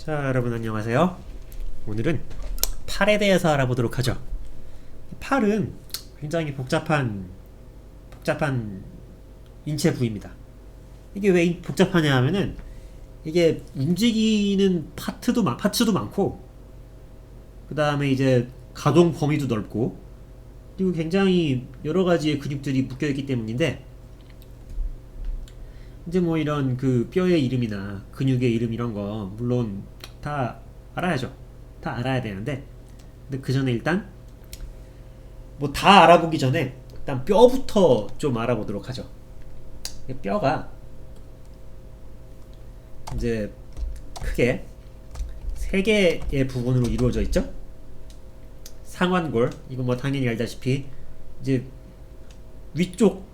자, 여러분 안녕하세요. 오늘은 팔에 대해서 알아보도록 하죠. 팔은 굉장히 복잡한 인체 부위입니다. 이게 왜 복잡하냐 하면은 이게 움직이는 파츠도 많고, 그 다음에 이제 가동 범위도 넓고, 그리고 굉장히 여러 가지의 근육들이 묶여 있기 때문인데, 이제 뭐 이런 그 뼈의 이름이나 근육의 이름 이런 거 물론 다 알아야죠. 다 알아야 되는데, 근데 그 전에 일단 뭐 다 알아보기 전에 일단 뼈부터 좀 알아보도록 하죠. 뼈가 이제 크게 세 개의 부분으로 이루어져 있죠. 상완골, 이거 뭐 당연히 알다시피 이제 위쪽,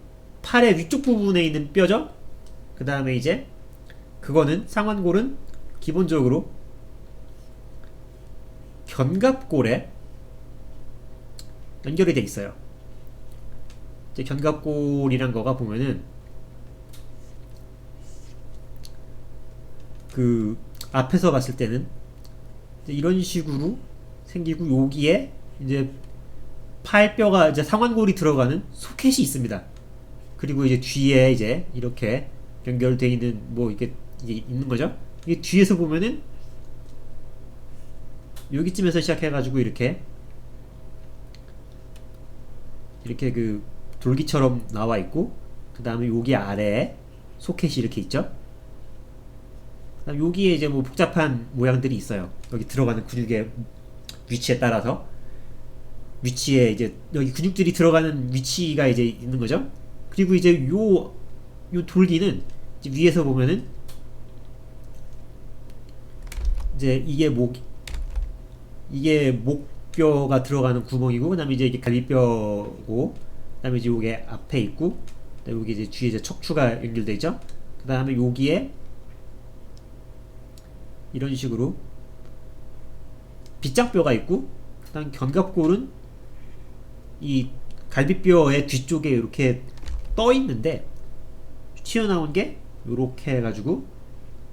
팔의 위쪽 부분에 있는 뼈죠. 그 다음에 이제 그거는 상완골은 기본적으로 견갑골에 연결이 돼 있어요. 이제 견갑골이란 거가 보면은 그 앞에서 봤을 때는 이런 식으로 생기고, 여기에 이제 팔뼈가 이제 상완골이 들어가는 소켓이 있습니다. 그리고 이제 뒤에 이제 이렇게 연결되어 있는 뭐 이게 있는 거죠. 이게 뒤에서 보면은 여기쯤에서 시작해가지고 이렇게 그 돌기처럼 나와 있고, 그 다음에 여기 아래에 소켓이 이렇게 있죠. 그다음 여기에 이제 뭐 복잡한 모양들이 있어요. 여기 들어가는 근육의 위치에 따라서 위치에 이제 여기 근육들이 들어가는 위치가 이제 있는 거죠. 그리고 이제 요 돌기는 이제 위에서 보면은 이제 이게 목뼈가 들어가는 구멍이고, 그 다음에 이제 이게 갈비뼈고, 그 다음에 이제 요게 앞에 있고, 그 다음에 여기 이제 뒤에 이제 척추가 연결되어 있죠. 그 다음에 여기에 이런 식으로 빗장뼈가 있고, 그 다음 견갑골은 이 갈비뼈의 뒤쪽에 이렇게 떠 있는데, 튀어나온 게 이렇게 해가지고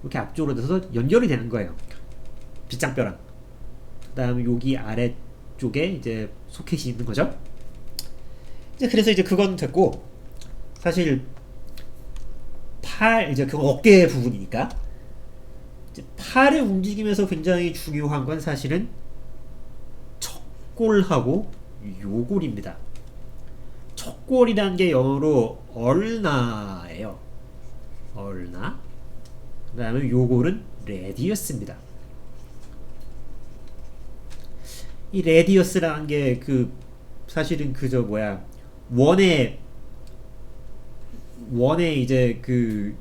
이렇게 앞쪽으로 돼서 연결이 되는 거예요. 빗장뼈랑. 그 다음에 여기 아래쪽에 이제 소켓이 있는 거죠. 이제 그래서 이제 그건 됐고, 사실 이제 그 어깨 부분이니까 이제 팔의 움직임에서 굉장히 중요한 건 사실은 척골하고 요골입니다. 척골이라는 게 영어로 얼나예요. 얼나. 그 다음에 요골은 레디어스입니다. 이 레디어스라는 게 그 사실은 그저 뭐야, 원의 이제 그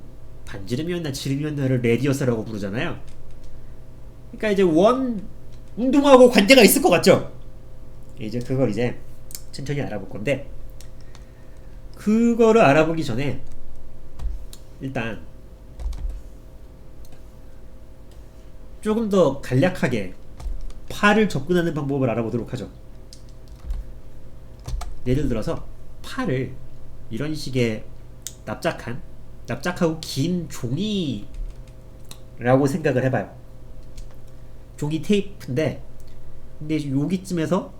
반지름이었나 지름이었나를 레디어스라고 부르잖아요. 그러니까 이제 원 운동하고 관계가 있을 것 같죠? 이제 그걸 이제 천천히 알아볼 건데, 그거를 알아보기 전에 일단 조금 더 간략하게 팔을 접근하는 방법을 알아보도록 하죠. 예를 들어서 팔을 이런 식의 납작하고 긴 종이라고 생각을 해봐요. 종이 테이프인데, 근데 여기쯤에서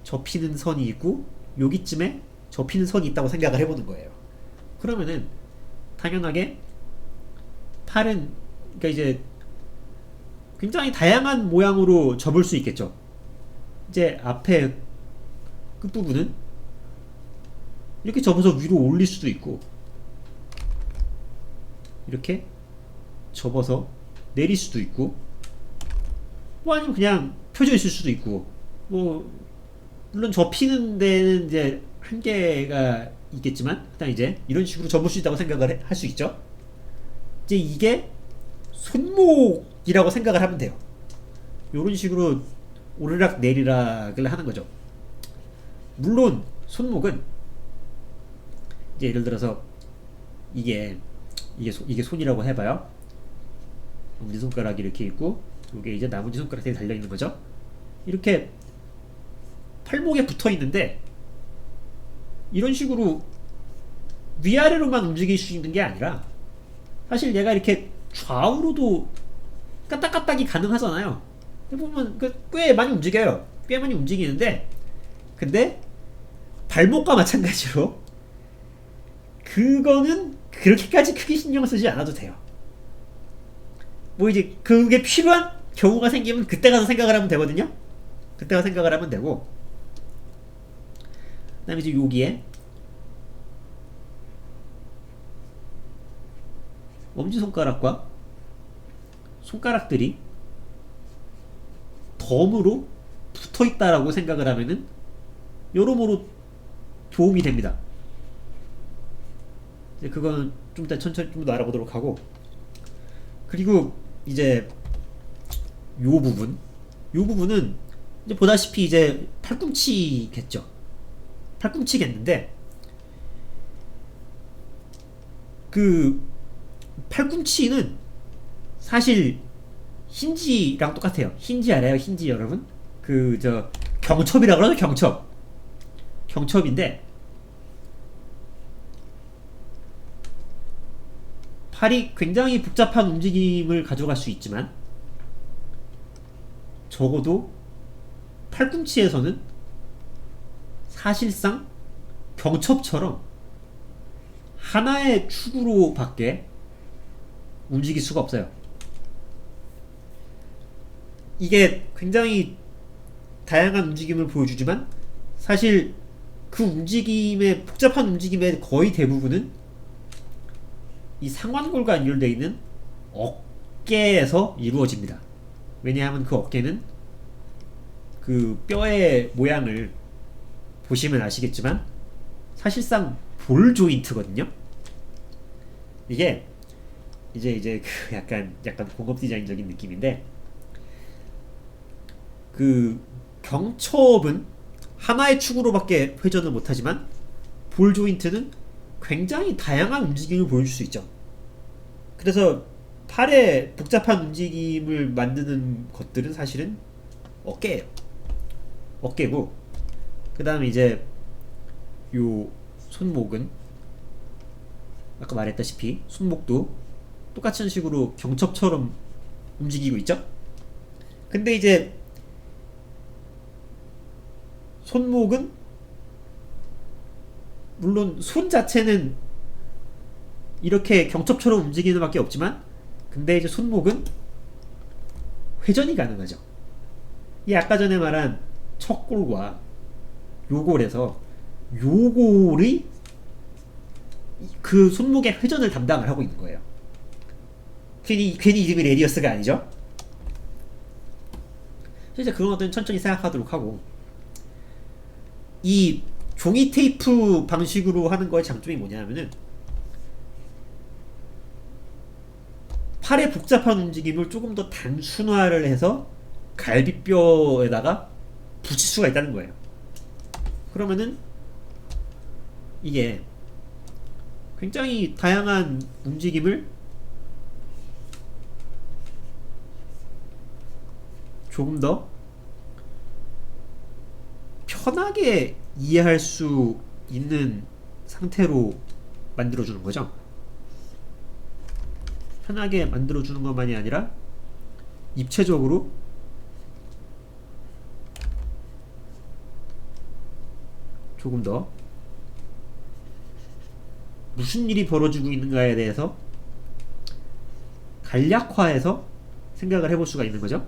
접히는 선이 있고 여기쯤에 접히는 선이 있다고 생각을 해보는 거예요. 그러면은 당연하게 팔은, 그러니까 이제 굉장히 다양한 모양으로 접을 수 있겠죠. 이제 앞에 끝부분은 이렇게 접어서 위로 올릴 수도 있고, 이렇게 접어서 내릴 수도 있고, 뭐 아니면 그냥 펴져 있을 수도 있고, 뭐 물론 접히는 데는 이제 한계가 있겠지만 일단 이제 이런 식으로 접을 수 있다고 생각을 할 수 있죠. 이제 이게 손목이라고 생각을 하면 돼요. 이런 식으로 오르락 내리락을 하는 거죠. 물론 손목은 이제 예를 들어서 이게 손이라고 해봐요. 엄지손가락이 이렇게 있고, 이게 이제 나머지 손가락이 달려 있는 거죠. 이렇게 팔목에 붙어 있는데, 이런 식으로 위아래로만 움직일 수 있는 게 아니라 사실 얘가 이렇게 좌우로도 까딱까딱이 가능하잖아요. 보면 꽤 많이 움직여요. 꽤 많이 움직이는데, 근데 발목과 마찬가지로 그거는 그렇게까지 크게 신경 쓰지 않아도 돼요. 뭐 이제 그게 필요한 경우가 생기면 그때 가서 생각을 하면 되거든요. 그때 가서 생각을 하면 되고, 그 다음에 이제 여기에 엄지손가락과 손가락들이 덤으로 붙어있다라고 생각을 하면은 여러모로 도움이 됩니다. 이제 그거는 좀 이따 천천히 좀 더 알아보도록 하고, 그리고 이제 요 부분은 이제 보다시피 이제 팔꿈치겠죠. 팔꿈치겠는데, 그 팔꿈치는 사실 힌지랑 똑같아요. 힌지 알아요? 힌지 여러분? 그 저 경첩이라고 그러죠. 경첩인데, 팔이 굉장히 복잡한 움직임을 가져갈 수 있지만 적어도 팔꿈치에서는 사실상 경첩처럼 하나의 축으로 밖에 움직일 수가 없어요. 이게 굉장히 다양한 움직임을 보여주지만 사실 그 움직임의 복잡한 움직임의 거의 대부분은 이 상완골과 연결되어 있는 어깨에서 이루어집니다. 왜냐하면 그 어깨는 그 뼈의 모양을 보시면 아시겠지만 사실상 볼 조인트거든요. 이게 이제 그 약간 공업 디자인적인 느낌인데, 그 경첩은 하나의 축으로밖에 회전을 못하지만 볼 조인트는 굉장히 다양한 움직임을 보여줄 수 있죠. 그래서 팔의 복잡한 움직임을 만드는 것들은 사실은 어깨예요. 어깨고, 그 다음에 이제 요 손목은 아까 말했다시피 손목도 똑같은 식으로 경첩처럼 움직이고 있죠. 근데 이제 손목은 물론 손 자체는 이렇게 경첩처럼 움직이는 밖에 없지만, 근데 이제 손목은 회전이 가능하죠. 이 아까 전에 말한 첫 골과 요골에서 요골이 그 손목의 회전을 담당을 하고 있는 거예요. 괜히 이름이 레디어스가 아니죠. 이제 그런 것들은 천천히 생각하도록 하고, 이 종이 테이프 방식으로 하는 거의 장점이 뭐냐면은 팔의 복잡한 움직임을 조금 더 단순화를 해서 갈비뼈에다가 붙일 수가 있다는 거예요. 그러면은 이게 굉장히 다양한 움직임을 조금 더 편하게 이해할 수 있는 상태로 만들어주는 거죠. 편하게 만들어주는 것만이 아니라 입체적으로 조금 더 무슨 일이 벌어지고 있는가에 대해서 간략화해서 생각을 해볼 수가 있는 거죠.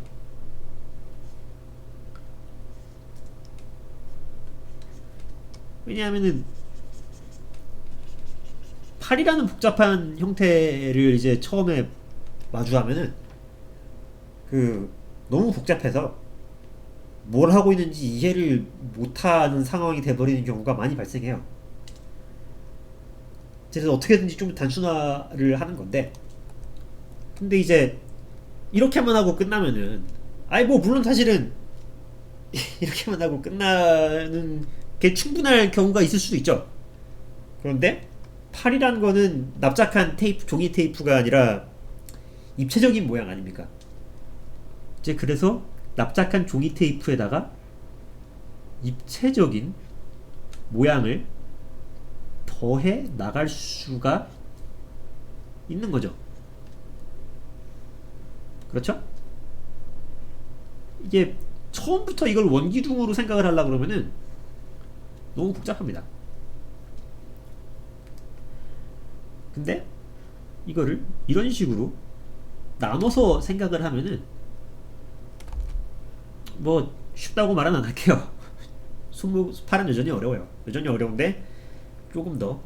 왜냐하면은 팔이라는 복잡한 형태를 이제 처음에 마주하면은 그 너무 복잡해서 뭘 하고 있는지 이해를 못하는 상황이 돼버리는 경우가 많이 발생해요. 그래서 어떻게든지 좀 단순화를 하는 건데, 근데 이제 이렇게만 하고 끝나면은 아이 뭐 물론 사실은 이렇게만 하고 끝나는 게 충분할 경우가 있을 수도 있죠. 그런데 팔이란 거는 납작한 테이프, 종이 테이프가 아니라 입체적인 모양 아닙니까? 이제 그래서 납작한 종이 테이프에다가 입체적인 모양을 더해 나갈 수가 있는 거죠. 그렇죠? 이게 처음부터 이걸 원기둥으로 생각을 하려고 그러면은 너무 복잡합니다. 근데 이거를 이런 식으로 나눠서 생각을 하면은 뭐 쉽다고 말은 안 할게요. 팔은 여전히 어려워요. 여전히 어려운데 조금 더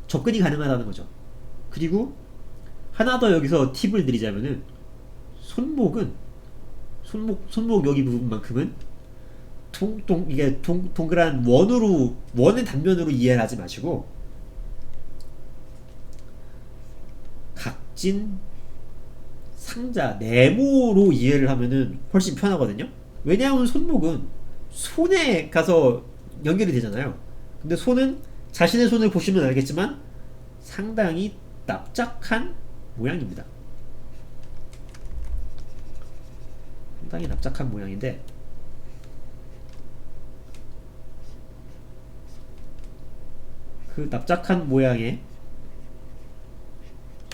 접근이 가능하다는 거죠. 그리고 하나 더 여기서 팁을 드리자면은 손목 여기 부분만큼은 이게 동그란 원의 단면으로 이해를 하지 마시고 각진 상자 네모로 이해를 하면은 훨씬 편하거든요. 왜냐하면 손목은 손에 가서 연결이 되잖아요. 근데 손은 자신의 손을 보시면 알겠지만 상당히 납작한 모양입니다. 상당히 납작한 모양인데 그 납작한 모양의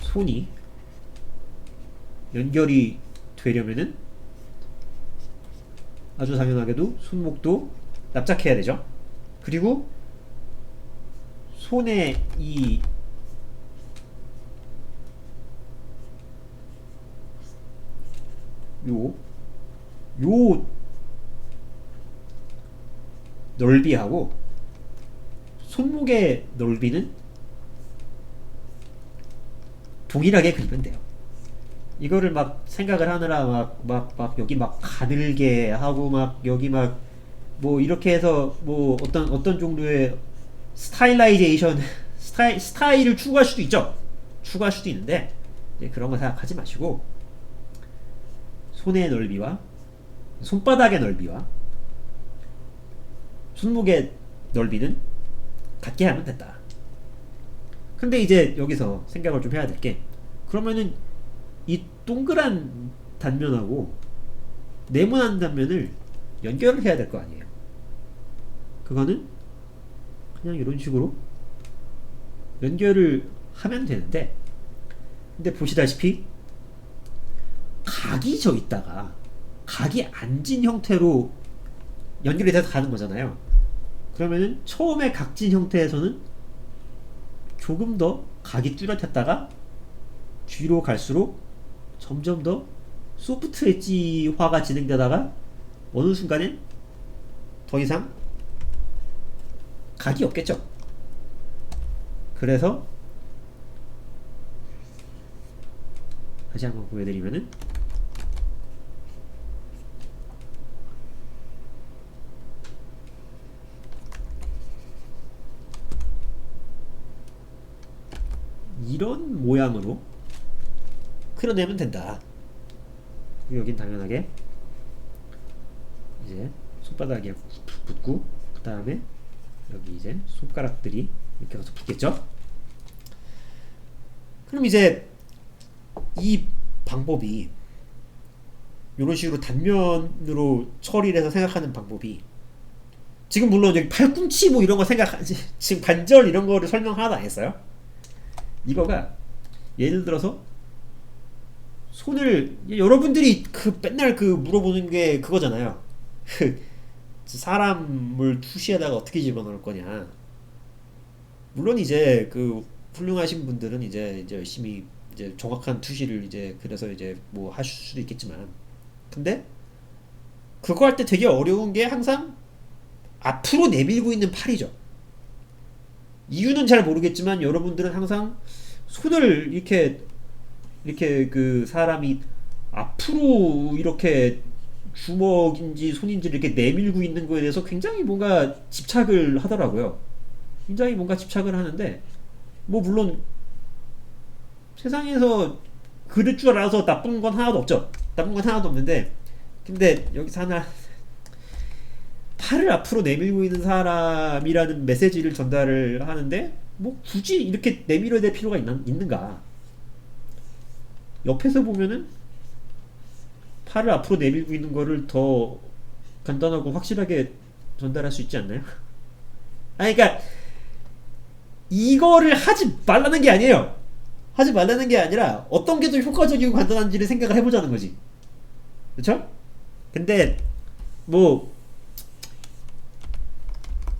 손이 연결이 되려면은 아주 당연하게도 손목도 납작해야 되죠. 그리고 손의 요 넓이하고 손목의 넓이는 동일하게 그리면 돼요. 이거를 막 생각을 하느라 막 여기 막 가늘게 하고 막 여기 막 뭐 이렇게 해서 뭐 어떤 종류의 스타일라이제이션 스타일을 추구할 수도 있죠. 추구할 수도 있는데 이제 그런 거 생각하지 마시고 손의 넓이와 손바닥의 넓이와 손목의 넓이는 같게 하면 된다. 근데 이제 여기서 생각을 좀 해야 될 게 그러면은 이 동그란 단면하고 네모난 단면을 연결을 해야 될 거 아니에요. 그거는 그냥 이런 식으로 연결을 하면 되는데 근데 보시다시피 각이 져 있다가 각이 앉은 형태로 연결이 돼서 가는 거잖아요. 그러면은 처음에 각진 형태에서는 조금 더 각이 뚜렷했다가 뒤로 갈수록 점점 더 소프트 엣지화가 진행되다가 어느 순간엔 더 이상 각이 없겠죠. 그래서 다시 한번 보여드리면은 이런 모양으로 그려내면 된다. 여긴 당연하게 이제 손바닥에 붙고 그 다음에 여기 이제 손가락들이 이렇게 가서 붙겠죠. 그럼 이제 이 방법이 이런 식으로 단면으로 처리를 해서 생각하는 방법이 지금 물론 여기 팔꿈치 뭐 이런 거 지금 관절 이런 거를 설명 하나도 안 했어요. 이거가 예를 들어서 손을 여러분들이 맨날 물어보는 게 그거잖아요. 사람을 투시에다가 어떻게 집어넣을 거냐. 물론 이제 훌륭하신 분들은 이제 열심히 이제 정확한 투시를 이제 그래서 이제 뭐 하실 수도 있겠지만 근데 그거 할 때 되게 어려운 게 항상 앞으로 내밀고 있는 팔이죠. 이유는 잘 모르겠지만 여러분들은 항상 손을 이렇게 사람이 앞으로 이렇게 주먹인지 손인지를 이렇게 내밀고 있는 거에 대해서 굉장히 뭔가 집착을 하더라고요. 굉장히 뭔가 집착을 하는데 뭐 물론 세상에서 그럴 줄 알아서 나쁜 건 하나도 없죠. 나쁜 건 하나도 없는데 근데 여기서 하나 팔을 앞으로 내밀고 있는 사람이라는 메시지를 전달을 하는데 뭐 굳이 이렇게 내밀어야 될 필요가 있는가. 옆에서 보면은 팔을 앞으로 내밀고 있는 거를 더 간단하고 확실하게 전달할 수 있지 않나요? 아니 그러니까 이거를 하지 말라는 게 아니에요. 하지 말라는 게 아니라 어떤 게 더 효과적이고 간단한지를 생각을 해보자는 거지. 그쵸? 근데 뭐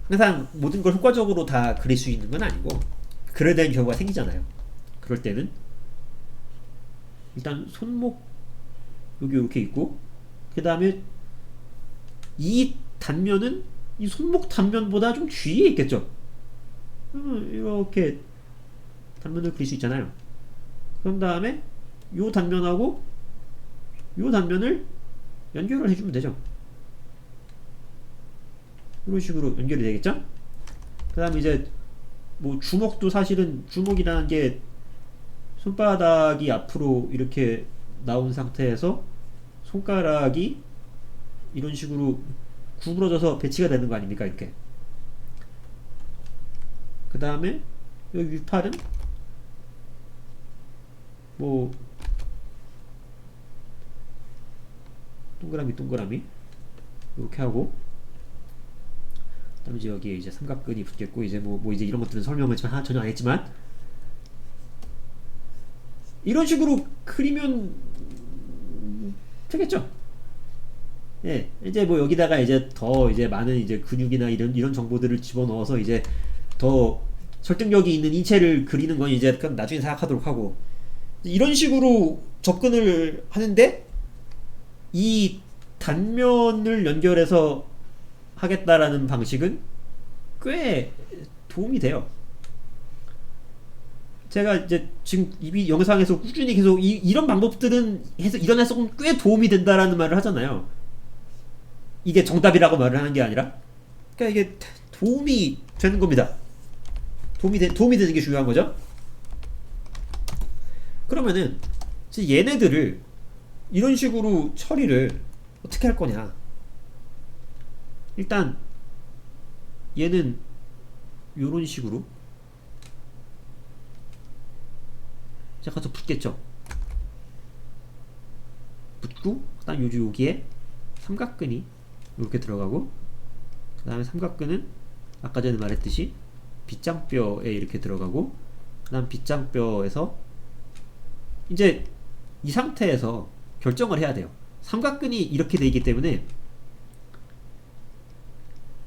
항상 모든 걸 효과적으로 다 그릴 수 있는 건 아니고 그래야 되는 경우가 생기잖아요. 그럴 때는 일단 손목 여기 이렇게 있고 그 다음에 이 단면은 이 손목 단면보다 좀 뒤에 있겠죠. 이렇게 단면을 그릴 수 있잖아요. 그런 다음에 요 단면하고 요 단면을 연결을 해주면 되죠. 이런 식으로 연결이 되겠죠. 그 다음에 이제 뭐 주먹도 사실은 주먹이라는 게 손바닥이 앞으로 이렇게 나온 상태에서 손가락이 이런 식으로 구부러져서 배치가 되는 거 아닙니까? 이렇게. 그 다음에 여기 윗팔은 뭐 동그라미 동그라미 이렇게 하고 그다음에 이제 여기에 이제 삼각근이 붙겠고 이제 뭐 이제 이런 것들은 설명을 전혀 안 했지만 이런 식으로 그리면 되겠죠. 예, 이제 뭐 여기다가 이제 더 이제 많은 이제 근육이나 이런 정보들을 집어넣어서 이제 더 설득력이 있는 인체를 그리는 건 이제 그건 나중에 생각하도록 하고 이런 식으로 접근을 하는데 이 단면을 연결해서 하겠다라는 방식은 꽤 도움이 돼요. 제가 이제 지금 이 영상에서 꾸준히 계속 이런 방법들은 해서 이런 해석은 꽤 도움이 된다라는 말을 하잖아요. 이게 정답이라고 말을 하는 게 아니라 그러니까 이게 도움이 되는 겁니다. 도움이 되는 게 중요한 거죠. 그러면은 얘네들을 이런 식으로 처리를 어떻게 할 거냐. 일단 얘는 이런 식으로 자 가서 붙겠죠. 붙고 그다음 여기에 삼각근이 이렇게 들어가고 그 다음에 삼각근은 아까 전에 말했듯이 빗장뼈에 이렇게 들어가고 그 다음 빗장뼈에서 이제 이 상태에서 결정을 해야 돼요. 삼각근이 이렇게 돼 있기 때문에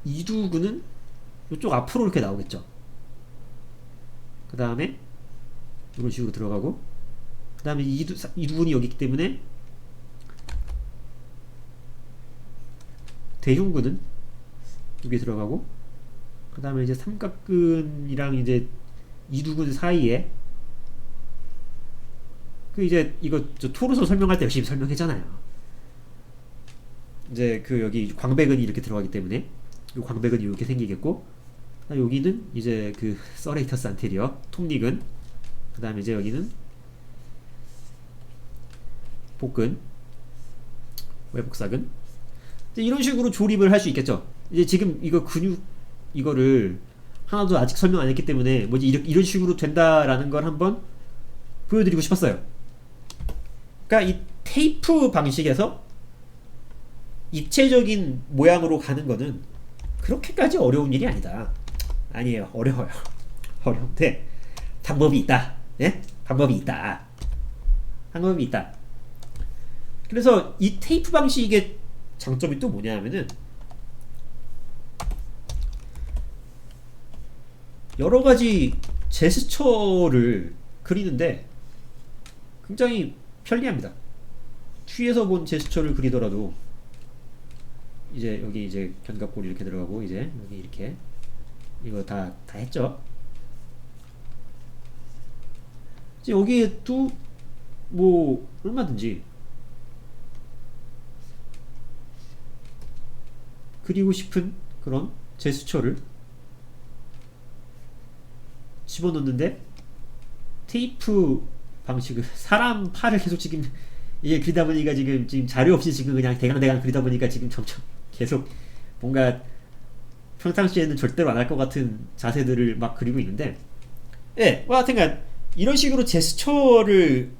이두근은 이쪽 앞으로 이렇게 나오겠죠. 그 다음에 이런 식으로 들어가고 그 다음에 이두근이 여기 있기 때문에 대흉근은 여기 들어가고 그 다음에 이제 삼각근이랑 이제 이두근 사이에 그 이제 이거 저 토로서 설명할 때 열심히 설명했잖아요. 이제 그 여기 광배근이 이렇게 들어가기 때문에 이 광배근이 이렇게 생기겠고 여기는 이제 그 서레이터스 안테리어 톱니근 그 다음에 이제 여기는 복근 외복사근 이런 식으로 조립을 할 수 있겠죠. 이제 지금 이거 근육 이거를 하나도 아직 설명 안 했기 때문에 뭐지 이런 식으로 된다라는 걸 한번 보여드리고 싶었어요. 그러니까 이 테이프 방식에서 입체적인 모양으로 가는 거는 그렇게까지 어려운 일이 아니다. 아니에요. 어려워요. 어려운데 방법이 있다. 예? 방법이 있다. 방법이 있다. 그래서 이 테이프 방식의 장점이 또 뭐냐면은 여러 가지 제스처를 그리는데 굉장히 편리합니다. 뒤에서 본 제스처를 그리더라도 이제 여기 이제 견갑골이 이렇게 들어가고 이제 여기 이렇게 이거 다 했죠. 이제 여기에 또 뭐 얼마든지 그리고 싶은 그런 제스처를 집어넣는데 테이프 방식을 사람 팔을 계속 지금 이게 그리다 보니까 지금 자료 없이 지금 그냥 대강 그리다 보니까 지금 점점 계속 뭔가 평상시에는 절대로 안 할 것 같은 자세들을 막 그리고 있는데 예, 뭐 하여튼간 이런 식으로 제스처를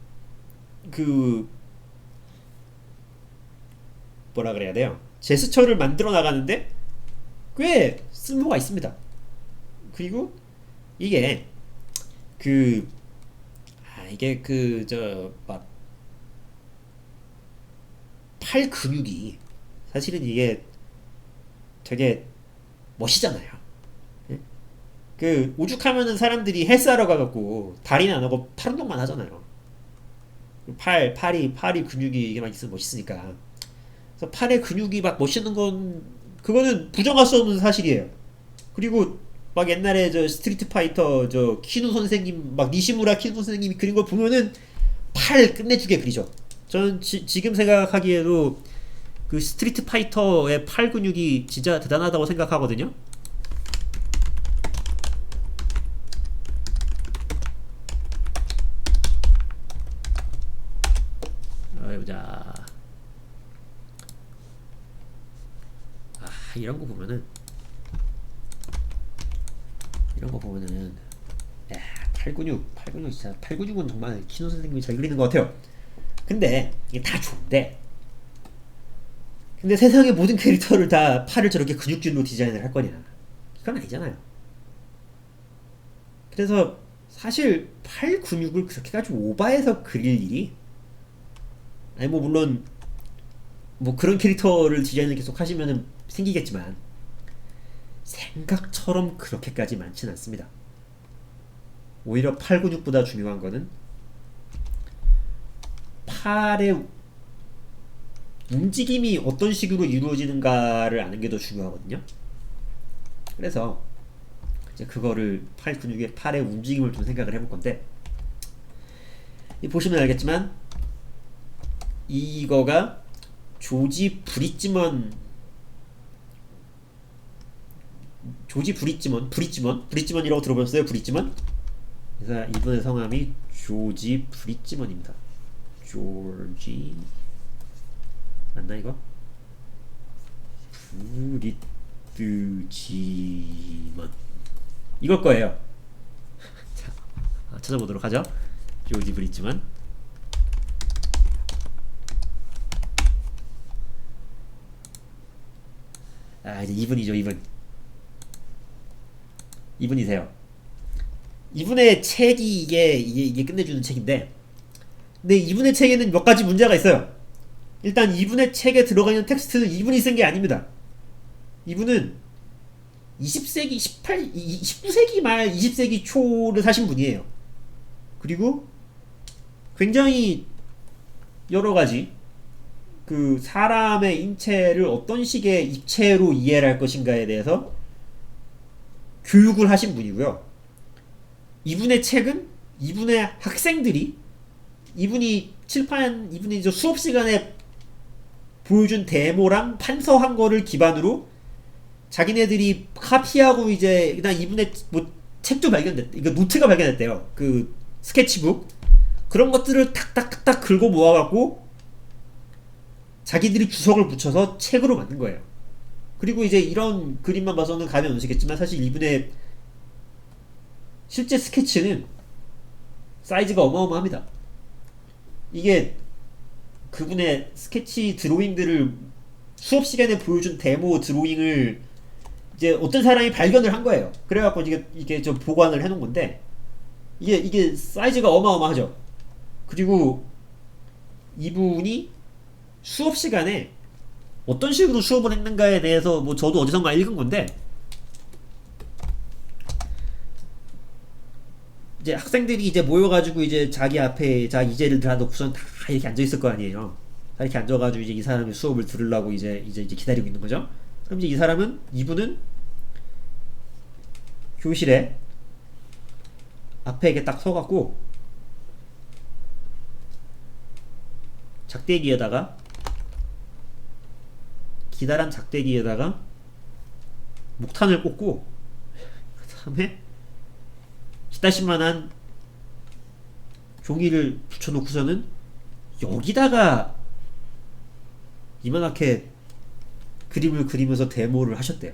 그 뭐라 그래야 돼요? 제스처를 만들어 나가는데 꽤 쓸모가 있습니다. 그리고 이게 이게 그 저 막 팔 근육이 사실은 이게 되게 멋있잖아요. 예? 그 오죽하면은 사람들이 헬스하러 가갖고 다리는 안 하고 팔 운동만 하잖아요. 팔이 근육이 이게 막 있으면 멋있으니까. 그래서 팔의 근육이 막 멋있는 건 그거는 부정할 수 없는 사실이에요. 그리고 막 옛날에 저 스트리트 파이터 저 키누 선생님 막 니시무라 키누 선생님이 그린 거 보면은 팔 끝내주게 그리죠. 저는 지금 생각하기에도 그 스트리트 파이터의 팔 근육이 진짜 대단하다고 생각하거든요. 보자. 이런 거 보면은 야, 팔 근육 진짜 팔 근육은 정말 키노 선생님이 잘 그리는 것 같아요. 근데 이게 다 좋은데 근데 세상의 모든 캐릭터를 다 팔을 저렇게 근육질로 디자인을 할 거냐? 이건 아니잖아요. 그래서 사실 팔 근육을 그렇게 가지고 오바해서 그릴 일이 아니 뭐 물론 뭐 그런 캐릭터를 디자인을 계속 하시면은 생기겠지만 생각처럼 그렇게까지 많진 않습니다. 오히려 팔 근육보다 중요한 거는 팔의 움직임이 어떤 식으로 이루어지는가를 아는 게 더 중요하거든요. 그래서 이제 그거를 팔 근육의 팔의 움직임을 좀 생각을 해볼 건데 보시면 알겠지만 이거가 조지 브릿지먼이라고 들어보셨어요? 브릿지먼? 그래서 이분의 성함이 조지 브릿지먼입니다. 조지 맞나 이거? 브릿지먼 이걸 거예요. 자, 찾아보도록 하죠. 조지 브릿지먼. 이제 이분이죠. 이분이세요. 이분의 책이 이게 끝내주는 책인데, 근데 이분의 책에는 몇 가지 문제가 있어요. 일단 이분의 책에 들어가 있는 텍스트는 이분이 쓴 게 아닙니다. 이분은 20세기, 19세기 말 20세기 초를 사신 분이에요. 그리고 굉장히 여러 가지 그 사람의 인체를 어떤 식의 입체로 이해를 할 것인가에 대해서 교육을 하신 분이고요. 이분의 책은 이분의 학생들이 이분이 저 수업 시간에 보여준 데모랑 판서한 거를 기반으로 자기네들이 카피하고 이제 그다음 이분의 뭐 책도 발견됐대. 이거 노트가 발견됐대요. 그 스케치북 그런 것들을 탁탁탁 긁어 모아갖고 자기들이 주석을 붙여서 책으로 만든 거예요. 그리고 이제 이런 그림만 봐서는 감이 안 오시겠지만 사실 이분의 실제 스케치는 사이즈가 어마어마합니다. 이게 그분의 스케치 드로잉들을 수업 시간에 보여준 데모 드로잉을 이제 어떤 사람이 발견을 한 거예요. 그래갖고 이게 좀 보관을 해놓은 건데 이게 사이즈가 어마어마하죠. 그리고 이분이 수업 시간에 어떤 식으로 수업을 했는가에 대해서 뭐 저도 어디선가 읽은 건데 이제 학생들이 이제 모여가지고 이제 자기 앞에 자 이제를 다 놓고선 다 이렇게 앉아 있을 거 아니에요. 다 이렇게 앉아가지고 이제 이 사람이 수업을 들으려고 이제 기다리고 있는 거죠. 그럼 이제 이분은 교실에 앞에 이렇게 딱 서갖고 기다란 작대기에다가 목탄을 꽂고 그 다음에 이따시만한 종이를 붙여놓고서는 여기다가 이만하게 그림을 그리면서 데모를 하셨대요.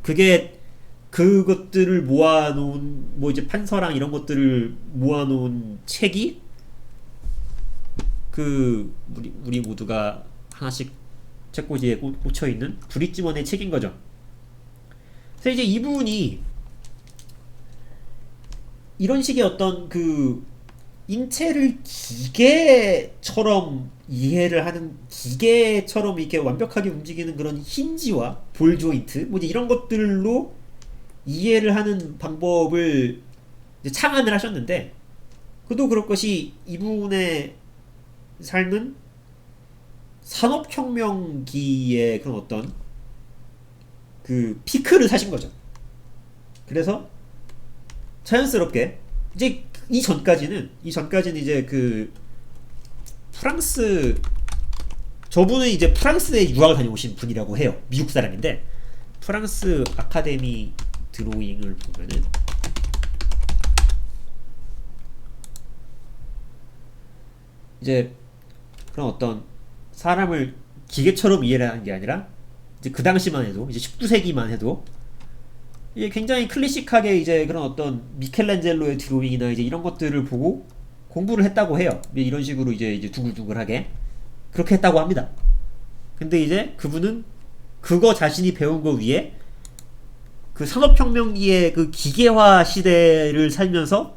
그게 그것들을 모아놓은 뭐 이제 판서랑 이런 것들을 모아놓은 책이 그 우리 모두가 하나씩 책꽂이에 꽂혀있는 브릿지먼의 책인 거죠. 그래서 이제 이분이 이런 식의 어떤 인체를 기계처럼 이해를 하는, 기계처럼 이렇게 완벽하게 움직이는 그런 힌지와 볼 조인트 뭐 이제 이런 것들로 이해를 하는 방법을 이제 창안을 하셨는데, 그도 그럴 것이 이분의 삶은 산업혁명기의 그런 어떤 그 피크를 사신 거죠. 그래서 자연스럽게 이제 이전까지는 이제 그 프랑스, 저분은 이제 프랑스에 유학을 다녀오신 분이라고 해요. 미국 사람인데 프랑스 아카데미 드로잉을 보면은 이제 그런 어떤 사람을 기계처럼 이해를 하는 게 아니라 이제 그 당시만 해도 이제 19세기만 해도 이게 굉장히 클래식하게 이제 그런 어떤 미켈란젤로의 드로잉이나 이제 이런 것들을 보고 공부를 했다고 해요. 이런 식으로 이제 둥글둥글하게 그렇게 했다고 합니다. 근데 이제 그분은 그거 자신이 배운 거 위에 그 산업혁명기의 그 기계화 시대를 살면서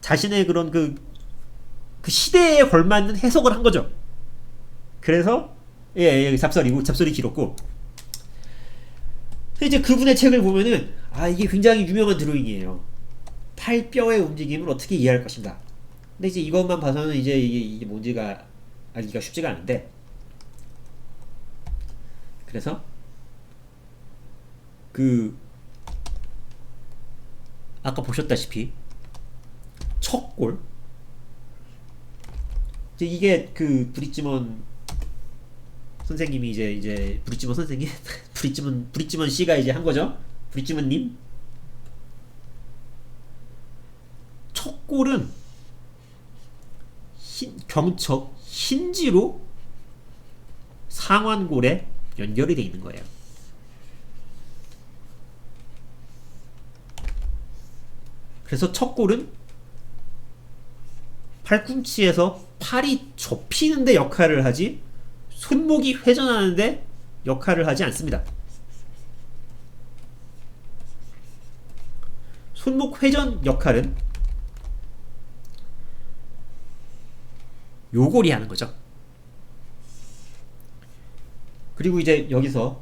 자신의 그런 그 시대에 걸맞는 해석을 한 거죠. 그래서 잡설이 길었고, 이제 그분의 책을 보면은 이게 굉장히 유명한 드로잉이에요. 팔뼈의 움직임을 어떻게 이해할 것인가. 근데 이제 이것만 봐서는 이게 뭔지가 알기가 쉽지가 않은데, 그래서 그 아까 보셨다시피 척골, 이게 그 브릿지먼 선생님이 이제 브릿지먼 선생님 브릿지먼 씨가 이제 한 거죠. 브릿지먼님. 척골은 경첩 힌지로 상완골에 연결이 되어 있는 거예요. 그래서 척골은 팔꿈치에서 팔이 접히는데 역할을 하지 손목이 회전하는데 역할을 하지 않습니다. 손목 회전 역할은 요골이 하는 거죠. 그리고 이제 여기서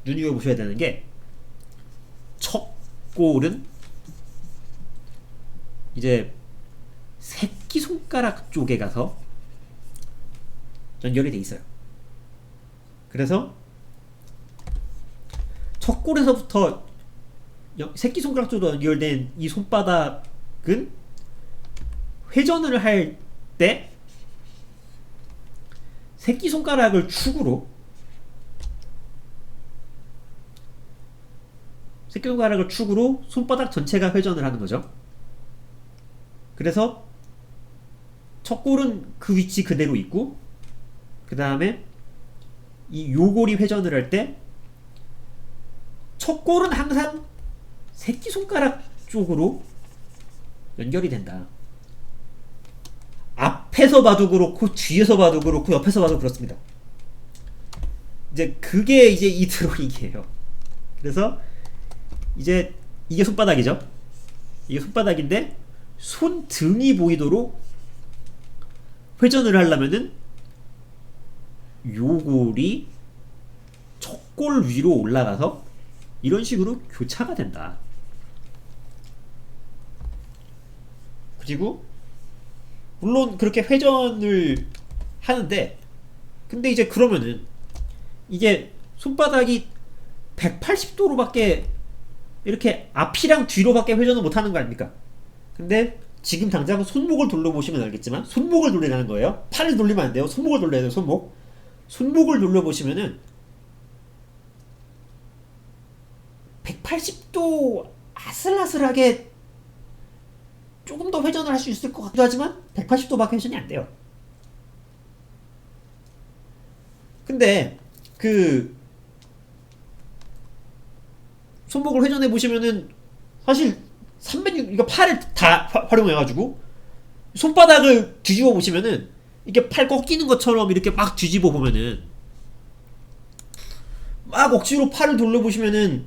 눈여겨보셔야 되는 게, 척골은 이제 새끼손가락 쪽에 가서 연결이 돼 있어요. 그래서 척골에서부터 새끼손가락 쪽으로 연결된 이 손바닥은 회전을 할 때 새끼손가락을 축으로 손바닥 전체가 회전을 하는 거죠. 그래서 척골은 그 위치 그대로 있고, 그 다음에 이 요골이 회전을 할 때 척골은 항상 새끼손가락 쪽으로 연결이 된다. 앞에서 봐도 그렇고 뒤에서 봐도 그렇고 옆에서 봐도 그렇습니다. 이제 그게 이제 이 드로잉이에요. 그래서 이제 이게 손바닥이죠. 이게 손바닥인데 손등이 보이도록 회전을 하려면은 요골이 척골 위로 올라가서 이런 식으로 교차가 된다. 그리고 물론 그렇게 회전을 하는데, 근데 이제 그러면은 이게 손바닥이 180도로밖에 이렇게 앞이랑 뒤로밖에 회전을 못하는 거 아닙니까? 근데 지금 당장 손목을 돌려보시면 알겠지만, 손목을 돌리라는 거예요. 팔을 돌리면 안 돼요. 손목을 돌려야 돼요. 손목을 돌려보시면은 180도 아슬아슬하게 조금 더 회전을 할 수 있을 것 같기도 하지만 180도밖에 회전이 안 돼요. 근데 그 손목을 회전해 보시면은 사실 360, 이거 팔을 다 활용해가지고 손바닥을 뒤집어 보시면은 이게 팔 꺾이는 것처럼 이렇게 막 뒤집어 보면은, 막 억지로 팔을 돌려보시면은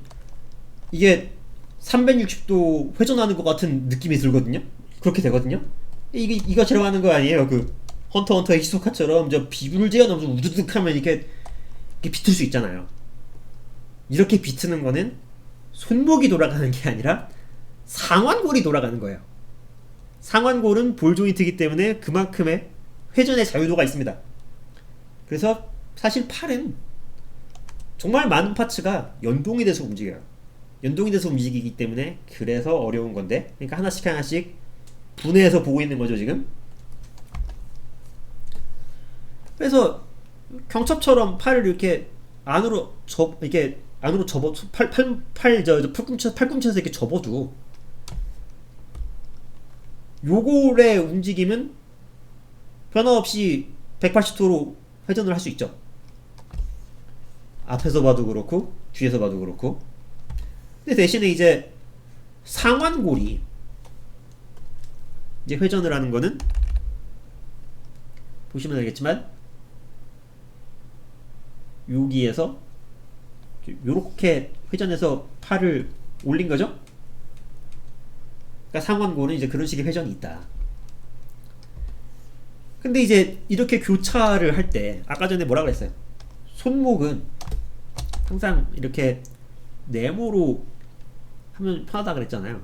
이게 360도 회전하는 것 같은 느낌이 들거든요. 그렇게 되거든요. 이거처럼 하는 거 아니에요? 그 헌터 히소카처럼 저 비불제어 넘어서 우두둑 하면 이렇게 비틀 수 있잖아요. 이렇게 비트는 거는 손목이 돌아가는 게 아니라 상완골이 돌아가는 거예요. 상완골은 볼 조인트이기 때문에 그만큼의 회전의 자유도가 있습니다. 그래서 사실 팔은 정말 많은 파츠가 연동이 돼서 움직여요. 연동이 돼서 움직이기 때문에 그래서 어려운 건데, 그러니까 하나씩 하나씩 분해해서 보고 있는 거죠 지금. 그래서 경첩처럼 팔을 이렇게 안으로 이렇게 안으로 접어 팔꿈치에서 이렇게 접어도 요골의 움직임은 변화 없이 180도로 회전을 할 수 있죠. 앞에서 봐도 그렇고 뒤에서 봐도 그렇고. 근데 대신에 이제 상완골이 이제 회전을 하는 거는 보시면 알겠지만 여기에서 요렇게 회전해서 팔을 올린 거죠. 그러니까 상완골은 이제 그런 식의 회전이 있다. 근데 이제 이렇게 교차를 할 때 아까 전에 뭐라 그랬어요? 손목은 항상 이렇게 네모로 하면 편하다 그랬잖아요.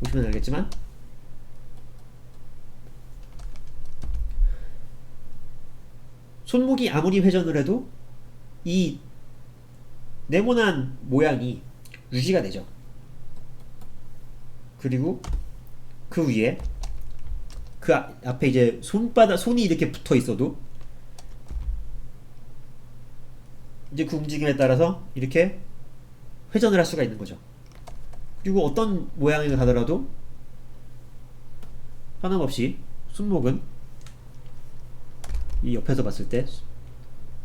보시면 알겠지만 손목이 아무리 회전을 해도 이 네모난 모양이 유지가 되죠. 그리고 그 위에 그 앞에 이제 손이 이렇게 붙어 있어도 이제 그 움직임에 따라서 이렇게 회전을 할 수가 있는 거죠. 그리고 어떤 모양을 가더라도 변함없이 손목은 이 옆에서 봤을 때,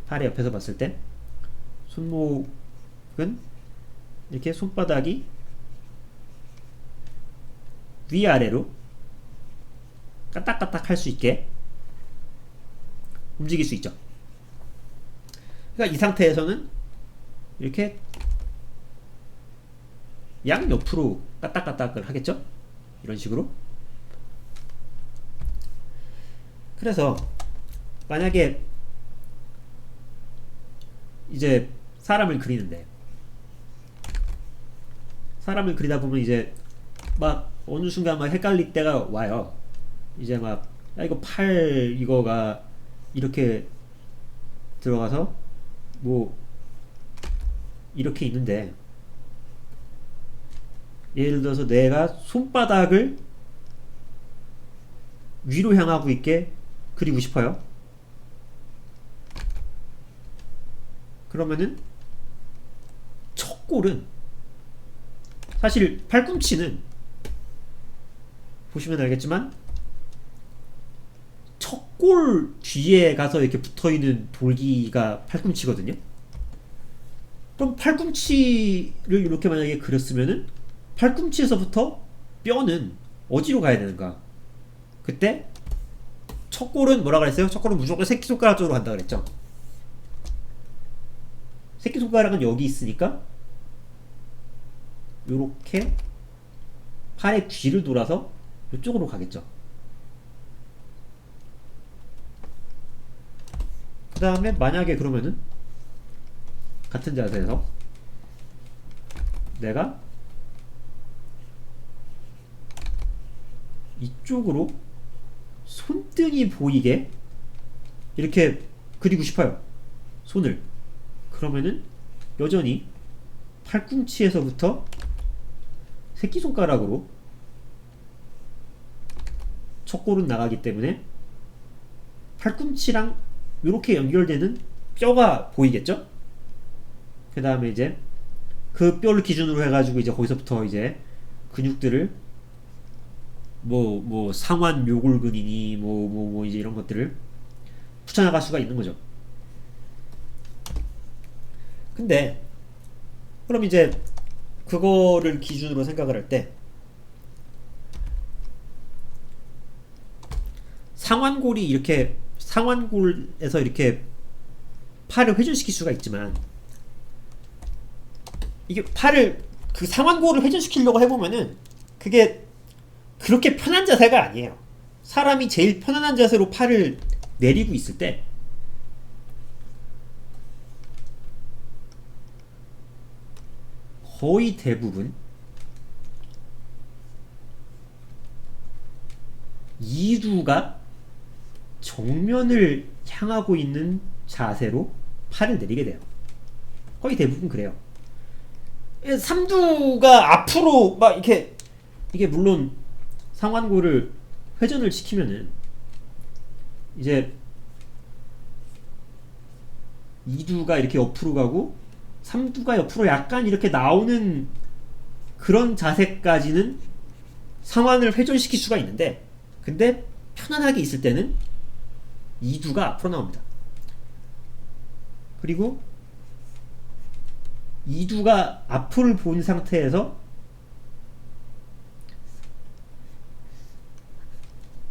팔의 옆에서 봤을 때 손목은 이렇게 손바닥이 위아래로 까딱까딱 할 수 있게 움직일 수 있죠. 그러니까 이 상태에서는 이렇게 양옆으로 까딱까딱을 하겠죠? 이런 식으로. 그래서 만약에 이제 사람을 그리는데 사람을 그리다 보면 이제 막 어느 순간 막 헷갈릴 때가 와요. 이제 막 야, 이거 팔 이거가 이렇게 들어가서 뭐 이렇게 있는데 예를 들어서 내가 손바닥을 위로 향하고 있게 그리고 싶어요. 그러면은 첫 골은 사실 팔꿈치는 보시면 알겠지만 첫 골 뒤에 가서 이렇게 붙어있는 돌기가 팔꿈치거든요. 그럼 팔꿈치를 이렇게 만약에 그렸으면은 팔꿈치에서부터 뼈는 어디로 가야 되는가? 그때 첫 골은 뭐라 그랬어요? 첫 골은 무조건 새끼손가락 쪽으로 간다 그랬죠. 새끼손가락은 여기 있으니까 요렇게 팔의 귀를 돌아서 이쪽으로 가겠죠. 그 다음에 만약에 그러면은 같은 자세에서 내가 이쪽으로 손등이 보이게 이렇게 그리고 싶어요. 손을. 그러면은 여전히 팔꿈치에서부터 새끼손가락으로 첫 골은 나가기 때문에 팔꿈치랑 이렇게 연결되는 뼈가 보이겠죠? 그 다음에 이제 그 뼈를 기준으로 해가지고 이제 거기서부터 이제 근육들을 뭐 상완 묘골근이니 뭐 이제 이런 것들을 붙여나갈 수가 있는 거죠. 근데 그럼 이제 그거를 기준으로 생각을 할 때 상완골이 이렇게 상완골에서 이렇게 팔을 회전시킬 수가 있지만 이게 팔을 그 상완골을 회전시키려고 해보면은 그게 그렇게 편한 자세가 아니에요. 사람이 제일 편안한 자세로 팔을 내리고 있을 때 거의 대부분 이두가 정면을 향하고 있는 자세로 팔을 내리게 돼요. 거의 대부분 그래요. 삼두가 앞으로 막 이렇게, 이게 물론 상완골을 회전을 시키면은 이제 이두가 이렇게 옆으로 가고 삼두가 옆으로 약간 이렇게 나오는 그런 자세까지는 상완을 회전시킬 수가 있는데, 근데 편안하게 있을 때는 이두가 앞으로 나옵니다. 그리고 이두가 앞을 본 상태에서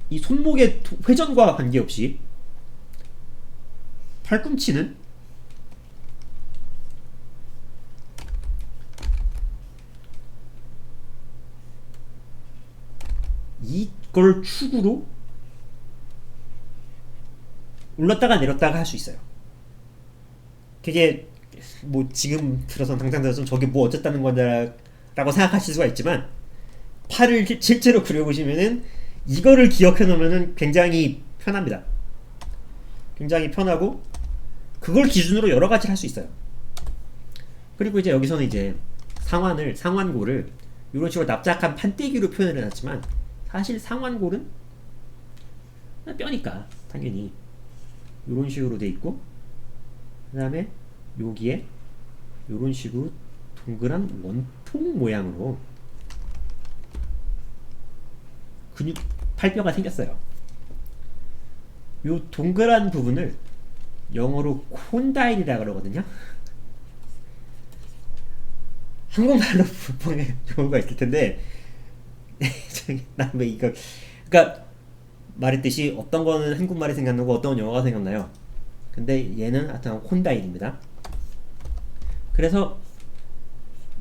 이 손목의 회전과 관계없이 팔꿈치는 이걸 축으로 올랐다가 내렸다가 할 수 있어요. 그게 뭐 지금 들어서 당장 들어서 저게 뭐 어쨌다는 거냐라고 생각하실 수가 있지만, 팔을 실제로 그려보시면은 이거를 기억해 놓으면은 굉장히 편합니다. 굉장히 편하고 그걸 기준으로 여러 가지를 할 수 있어요. 그리고 이제 여기서는 이제 상완골을 이런 식으로 납작한 판때기로 표현을 해놨지만, 사실 상완골은 뼈니까 당연히 이런 식으로 돼 있고, 그 다음에 여기에 이런 식으로 동그란 원통 모양으로 팔뼈가 생겼어요. 이 동그란 부분을 영어로 콘다일이라 그러거든요. 한국말로 보면 용어가 있을 텐데 난 왜 이거, 그러니까 말했듯이 어떤 거는 한국말이 생각나고 어떤 건 영어가 생각나요. 근데 얘는 하여튼 콘다일입니다. 그래서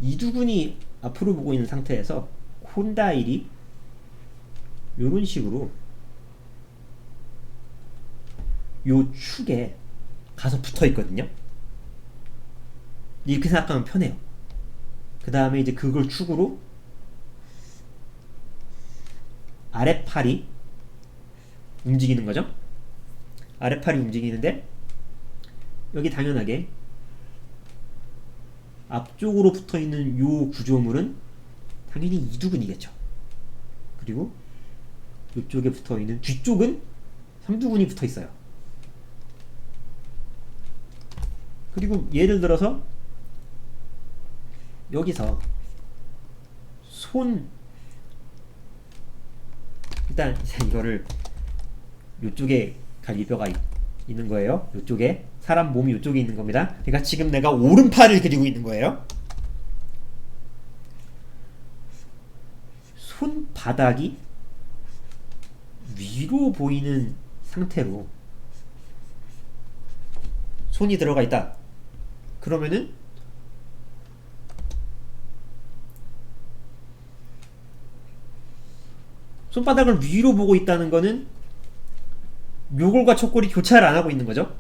이두근이 앞으로 보고 있는 상태에서 콘다일이 요런 식으로 요 축에 가서 붙어 있거든요. 이렇게 생각하면 편해요. 그 다음에 이제 그걸 축으로 아랫팔이 움직이는 거죠. 아랫팔이 움직이는데 여기 당연하게 앞쪽으로 붙어 있는 요 구조물은 당연히 이두근이겠죠. 그리고 이쪽에 붙어 있는 뒤쪽은 삼두근이 붙어 있어요. 그리고 예를 들어서 여기서 일단 이거를 이쪽에 갈비뼈가 있는 거예요. 이쪽에 사람 몸이 이쪽에 있는 겁니다. 그러니까 지금 내가 오른팔을 그리고 있는 거예요. 손바닥이 위로 보이는 상태로 손이 들어가 있다. 그러면은 손바닥을 위로 보고 있다는 거는 묘골과 척골이 교차를 안 하고 있는 거죠.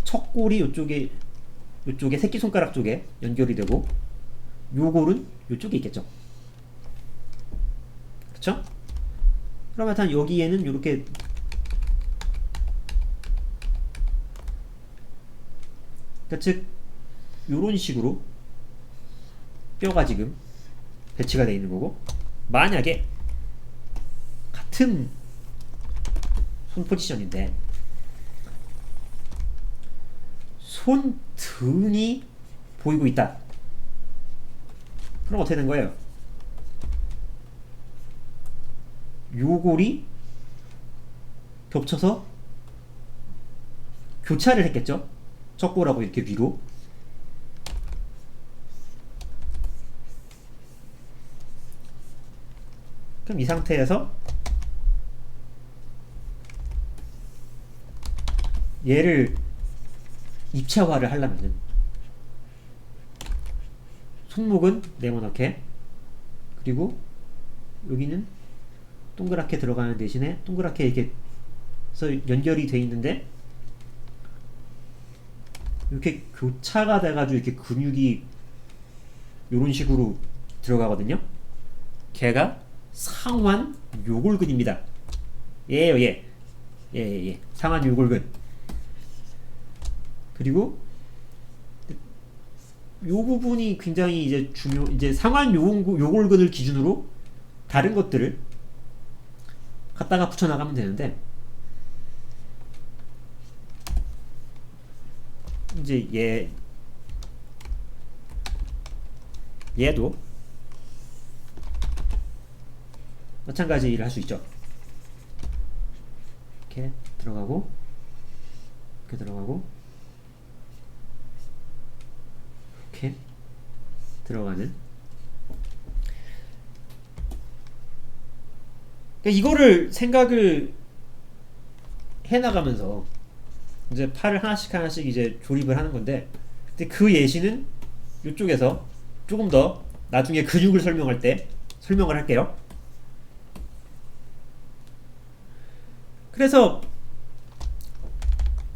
척골이 이쪽에 새끼손가락 쪽에 연결이 되고 요골은 이쪽에 있겠죠. 그쵸? 그러면 단 여기에는 이렇게 즉 요런 식으로 뼈가 지금 배치가 되어 있는 거고, 만약에 같은 손 포지션인데 손등이 보이고 있다. 그럼 어떻게 된 거예요? 요골이 겹쳐서 교차를 했겠죠? 척골하고 이렇게 위로. 그럼 이 상태에서 얘를 입체화를 하려면은 손목은 네모나게, 그리고 여기는 동그랗게 들어가는 대신에 동그랗게 이렇게 해서 연결이 돼 있는데 이렇게 교차가 돼가지고 이렇게 근육이 이런 식으로 들어가거든요. 걔가 상완 요골근입니다. 예요, 예. 예. 상완 요골근. 그리고 요 부분이 굉장히 이제 이제 상완 요골근을 기준으로 다른 것들을 갖다가 붙여나가면 되는데, 이제 얘도 마찬가지 일을 할 수 있죠. 이렇게 들어가고, 이렇게 들어가고, 이렇게 들어가는. 그러니까 이거를 생각을 해나가면서 이제 팔을 하나씩 이제 조립을 하는 건데, 근데 그 예시는 이쪽에서 조금 더 나중에 근육을 설명할 때 설명을 할게요. 그래서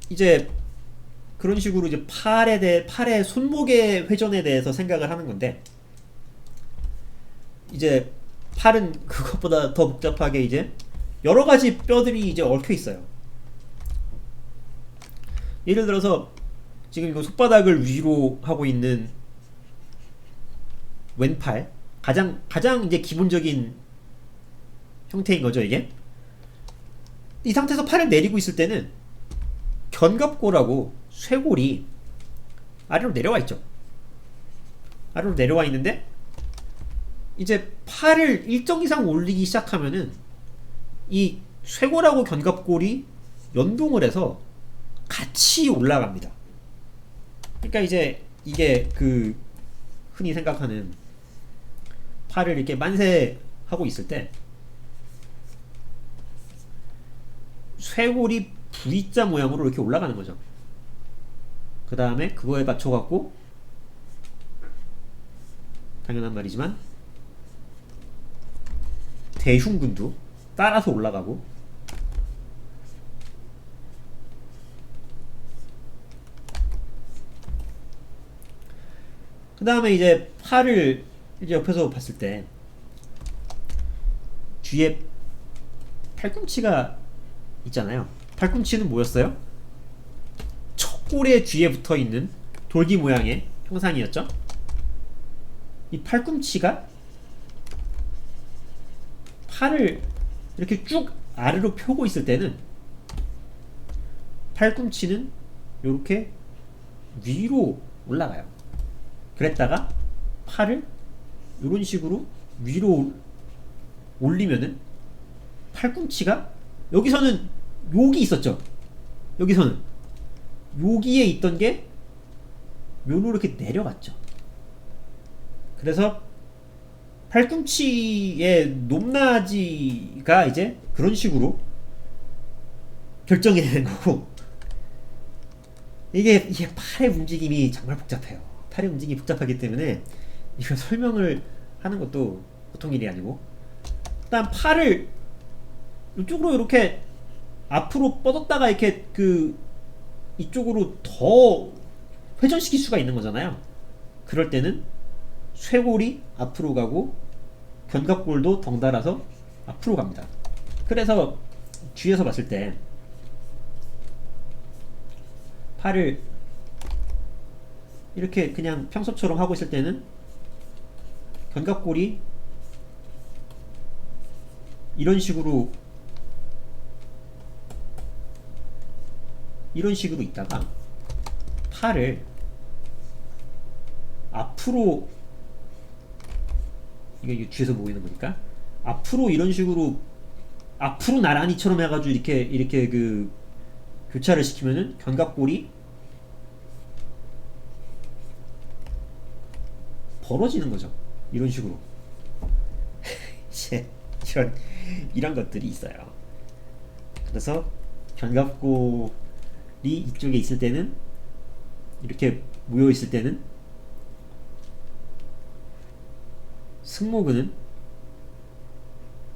이제 그런 식으로 이제 팔의 손목의 회전에 대해서 생각을 하는 건데, 이제 팔은 그것보다 더 복잡하게 이제 여러 가지 뼈들이 이제 얽혀 있어요. 예를 들어서 지금 이거 손바닥을 위로 하고 있는 왼팔, 가장 이제 기본적인 형태인 거죠, 이게. 이 상태에서 팔을 내리고 있을 때는 견갑골하고 쇄골이 아래로 내려와 있죠. 아래로 내려와 있는데, 이제 팔을 일정 이상 올리기 시작하면은 이 쇄골하고 견갑골이 연동을 해서 같이 올라갑니다. 그러니까 이제 이게 그 흔히 생각하는 팔을 이렇게 만세하고 있을 때 쇄골이 V자 모양으로 이렇게 올라가는 거죠. 그 다음에 그거에 맞춰갖고 당연한 말이지만 대흉근도 따라서 올라가고, 그 다음에 이제 팔을 이제 옆에서 봤을 때 뒤에 팔꿈치가 있잖아요. 팔꿈치는 뭐였어요? 척골의 뒤에 붙어있는 돌기 모양의 형상이었죠. 이 팔꿈치가 팔을 이렇게 쭉 아래로 펴고 있을 때는 팔꿈치는 이렇게 위로 올라가요. 그랬다가 팔을 이런 식으로 위로 올리면은 팔꿈치가, 여기서는 여기 있었죠. 여기서는 여기에 있던 게 요로 이렇게 내려갔죠. 그래서 팔꿈치의 높낮이가 이제 그런 식으로 결정이 되는 거고, 이게 팔의 움직임이 정말 복잡해요. 팔의 움직임이 복잡하기 때문에 이거 설명을 하는 것도 보통 일이 아니고, 일단 팔을 이쪽으로 이렇게 앞으로 뻗었다가 이렇게 그 이쪽으로 더 회전시킬 수가 있는 거잖아요. 그럴 때는 쇄골이 앞으로 가고 견갑골도 덩달아서 앞으로 갑니다. 그래서 뒤에서 봤을 때 팔을 이렇게 그냥 평소처럼 하고 있을 때는 견갑골이 이런 식으로 있다가 팔을 앞으로, 이게 뒤에서 보이는 거니까 앞으로 이런 식으로 앞으로 나란히처럼 해가지고 이렇게 그 교차를 시키면은 견갑골이 벌어지는 거죠. 이런 식으로. 이제 이런 것들이 있어요. 그래서 견갑골이 이쪽에 있을 때는, 이렇게 모여 있을 때는 승모근은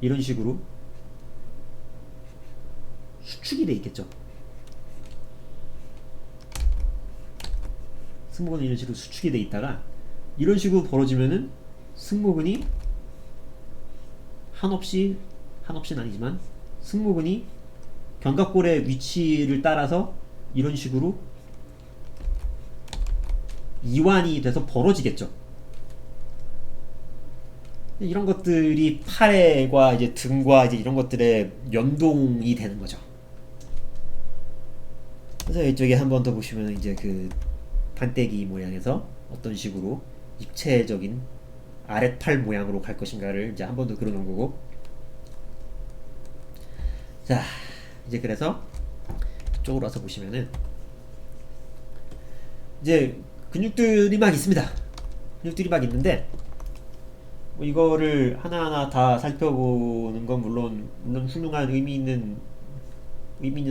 이런 식으로 수축이 돼 있겠죠. 승모근은 이런 식으로 수축이 돼 있다가 이런 식으로 벌어지면은 승모근이 한없이는 아니지만 승모근이 견갑골의 위치를 따라서 이런 식으로 이완이 돼서 벌어지겠죠. 이런 것들이 팔과 이제 등과 이제 이런 것들의 연동이 되는 거죠. 그래서 이쪽에 한 번 더 보시면 이제 그 판때기 모양에서 어떤 식으로 입체적인 아랫팔 모양으로 갈 것인가를 이제 한 번 더 그려놓은 거고. 자, 이제 그래서 이쪽으로 와서 보시면은 이제 근육들이 막 있습니다. 근육들이 막 있는데 뭐 이거를 하나하나 다 살펴보는 건 물론 훌륭한 의미 있는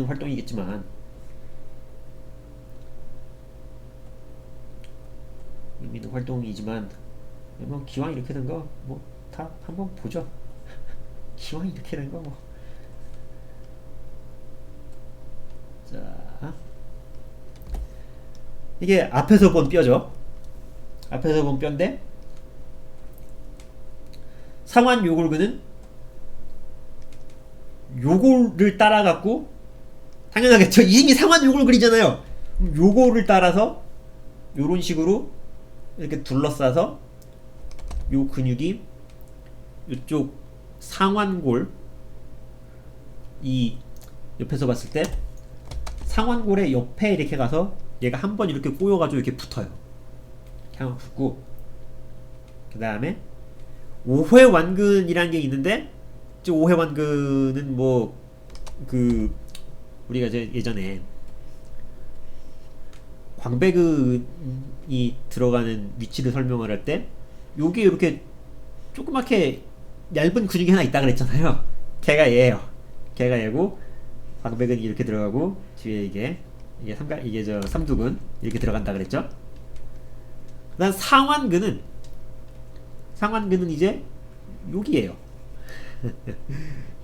활동이겠지만 의미 있는 활동이지만 뭐 기왕 이렇게 된 거 뭐 다 한번 보죠. 기왕 이렇게 된 거 뭐. 자, 이게 앞에서 본 뼈죠. 앞에서 본 뼈인데 상완 요골근은 요골을 따라갖고 당연하겠죠. 이미 상완 요골근이잖아요. 요골을 따라서 요런 식으로 이렇게 둘러싸서 요 근육이 요쪽 상완골 이 옆에서 봤을 때 상완골의 옆에 이렇게 가서 얘가 한번 이렇게 꼬여가지고 이렇게 붙어요. 이렇게 한번 붙고 그 다음에 오회완근이라는 게 있는데 오회완근은 뭐 그 우리가 이제 예전에 광배근이 들어가는 위치를 설명을 할 때 요게 이렇게 조그맣게 얇은 근육이 하나 있다 그랬잖아요. 걔가 얘예요. 걔가 얘고 광배근이 이렇게 들어가고 뒤에 이게 저 삼두근 이렇게 들어간다 그랬죠. 그다음 상완근은 이제 여기에요.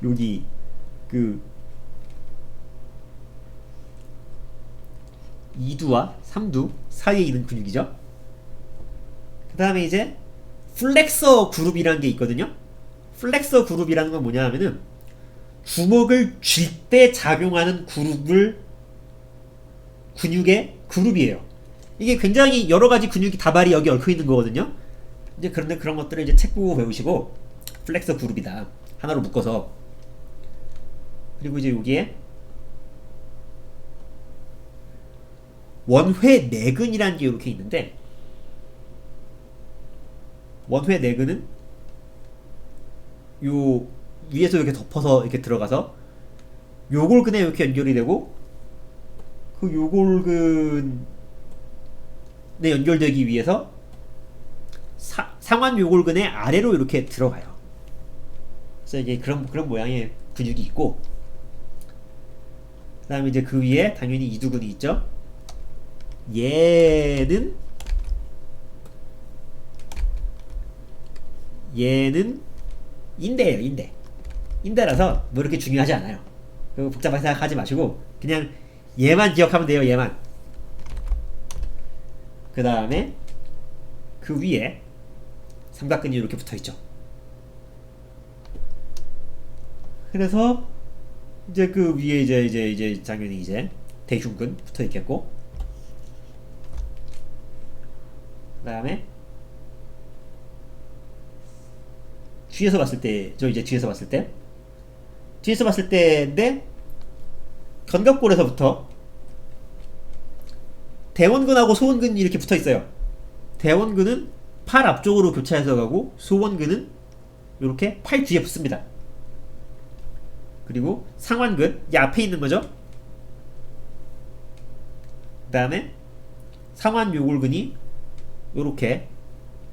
여기 그 이두와 삼두 사이에 있는 근육이죠. 그 다음에 이제 플렉서 그룹이라는 게 있거든요. 플렉서 그룹이라는 건 뭐냐 하면은 주먹을 쥘 때 작용하는 근육의 그룹이에요. 이게 굉장히 여러가지 근육이 다발이 여기 얽혀 있는 거거든요. 이제 그런데 그런 것들을 이제 책 보고 배우시고 플렉서 그룹이다 하나로 묶어서. 그리고 이제 여기에 원회 내근이라는 게 이렇게 있는데 원회 내근은 요 위에서 이렇게 덮어서 이렇게 들어가서 요골근에 이렇게 연결이 되고 그 요골근에 연결되기 위해서 상완 요골근의 아래로 이렇게 들어가요. 그래서 이게 그런 모양의 근육이 있고 그 다음에 이제 그 위에 당연히 이두근이 있죠. 얘는 인대예요. 인대라서 뭐 이렇게 중요하지 않아요. 그리고 복잡하게 생각하지 마시고 그냥 얘만 기억하면 돼요. 얘만. 그 다음에 그 위에 삼각근이 이렇게 붙어있죠. 그래서 이제 그 위에 이제 당연히 이제 대흉근 붙어있겠고 그 다음에 뒤에서 봤을 때인데 견갑골에서부터 대원근하고 소원근이 이렇게 붙어 있어요. 대원근은 팔 앞쪽으로 교차해서 가고 소원근은 이렇게 팔 뒤에 붙습니다. 그리고 상완근 이 앞에 있는 거죠. 그 다음에 상완 요골근이 이렇게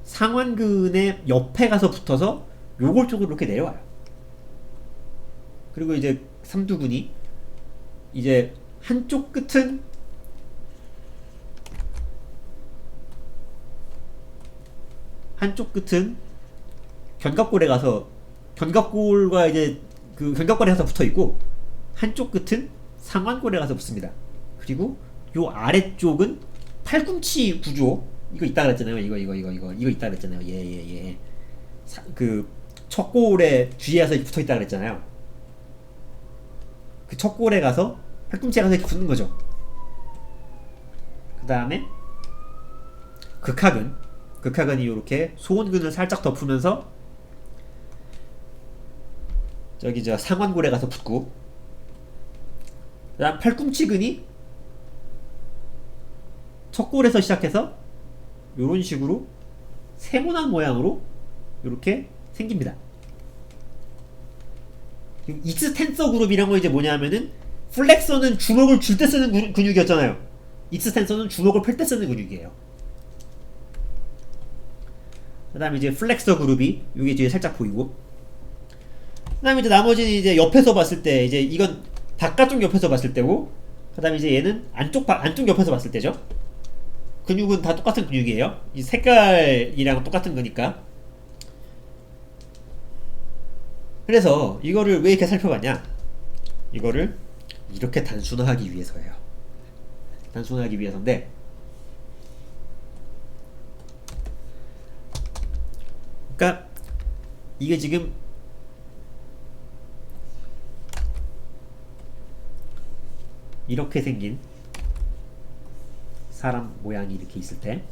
상완근의 옆에 가서 붙어서 요골 쪽으로 이렇게 내려와요. 그리고 이제 삼두근이 이제 한쪽 끝은 견갑골에 가서 견갑골과 이제 그 견갑골에 가서 붙어 있고 한쪽 끝은 상완골에 가서 붙습니다. 그리고 요 아래쪽은 팔꿈치 구조 이거 있다 그랬잖아요. 이거 있다 그랬잖아요. 예. 그 척골에 뒤에서 붙어 있다 그랬잖아요. 그 척골에 가서 팔꿈치에 가서 이렇게 붙는 거죠. 그 다음에 극하근이 이렇게 소원근을 살짝 덮으면서 저기 저 상완골에 가서 붙고, 그 다음 팔꿈치근이 척골에서 시작해서 이런 식으로 세모난 모양으로 이렇게 생깁니다. 익스텐서 그룹이란 거 이제 뭐냐면은 플렉서는 주먹을 줄 때 쓰는 근육이었잖아요. 익스텐서는 주먹을 펼 때 쓰는 근육이에요. 그 다음에 이제 플렉서 그룹이 여기 뒤에 살짝 보이고, 그 다음에 이제 나머지는 이제 옆에서 봤을 때 이제 이건 바깥쪽 옆에서 봤을 때고, 그 다음에 이제 얘는 안쪽 옆에서 봤을 때죠. 근육은 다 똑같은 근육이에요. 이 색깔이랑 똑같은 거니까. 그래서 이거를 왜 이렇게 살펴봤냐? 이거를 이렇게 단순화하기 위해서예요. 단순화하기 위해서인데, 그러니까 이게 지금 이렇게 생긴 사람 모양이 이렇게 있을 때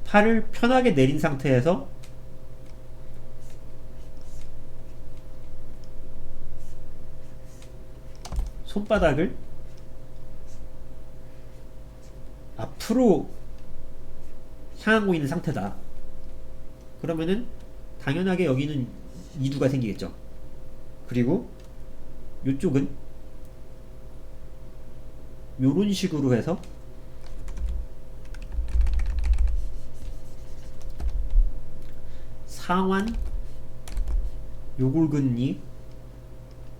팔을 편하게 내린 상태에서 손바닥을 앞으로 향하고 있는 상태다. 그러면은 당연하게 여기는 이두가 생기겠죠. 그리고 이쪽은 요런 식으로 해서 상완 요골근이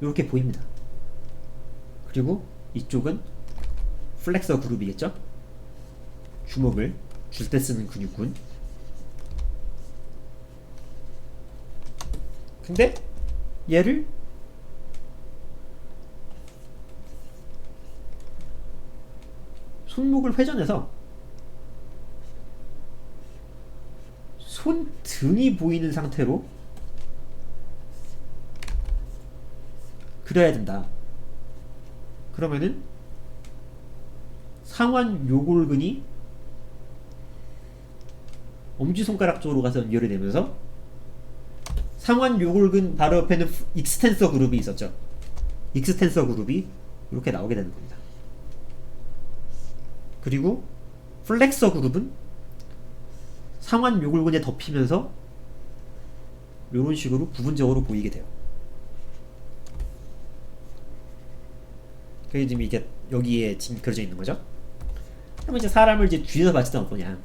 이렇게 보입니다. 그리고 이쪽은 플렉서 그룹이겠죠. 주먹을 줄 때 쓰는 근육군. 근데 얘를 손목을 회전해서 손등이 보이는 상태로 그려야 된다. 그러면은 상완 요골근이 엄지손가락 쪽으로 가서 연결이 되면서 상완 요골근 바로 옆에는 익스텐서 그룹이 있었죠. 익스텐서 그룹이 이렇게 나오게 되는 겁니다. 그리고 플렉서 그룹은 상완 요골근에 덮이면서 이런 식으로 부분적으로 보이게 돼요. 그게 지금 이게 여기에 지금 그려져 있는 거죠. 그럼 이제 사람을 이제 뒤에서 봤을 땐 어떠냐?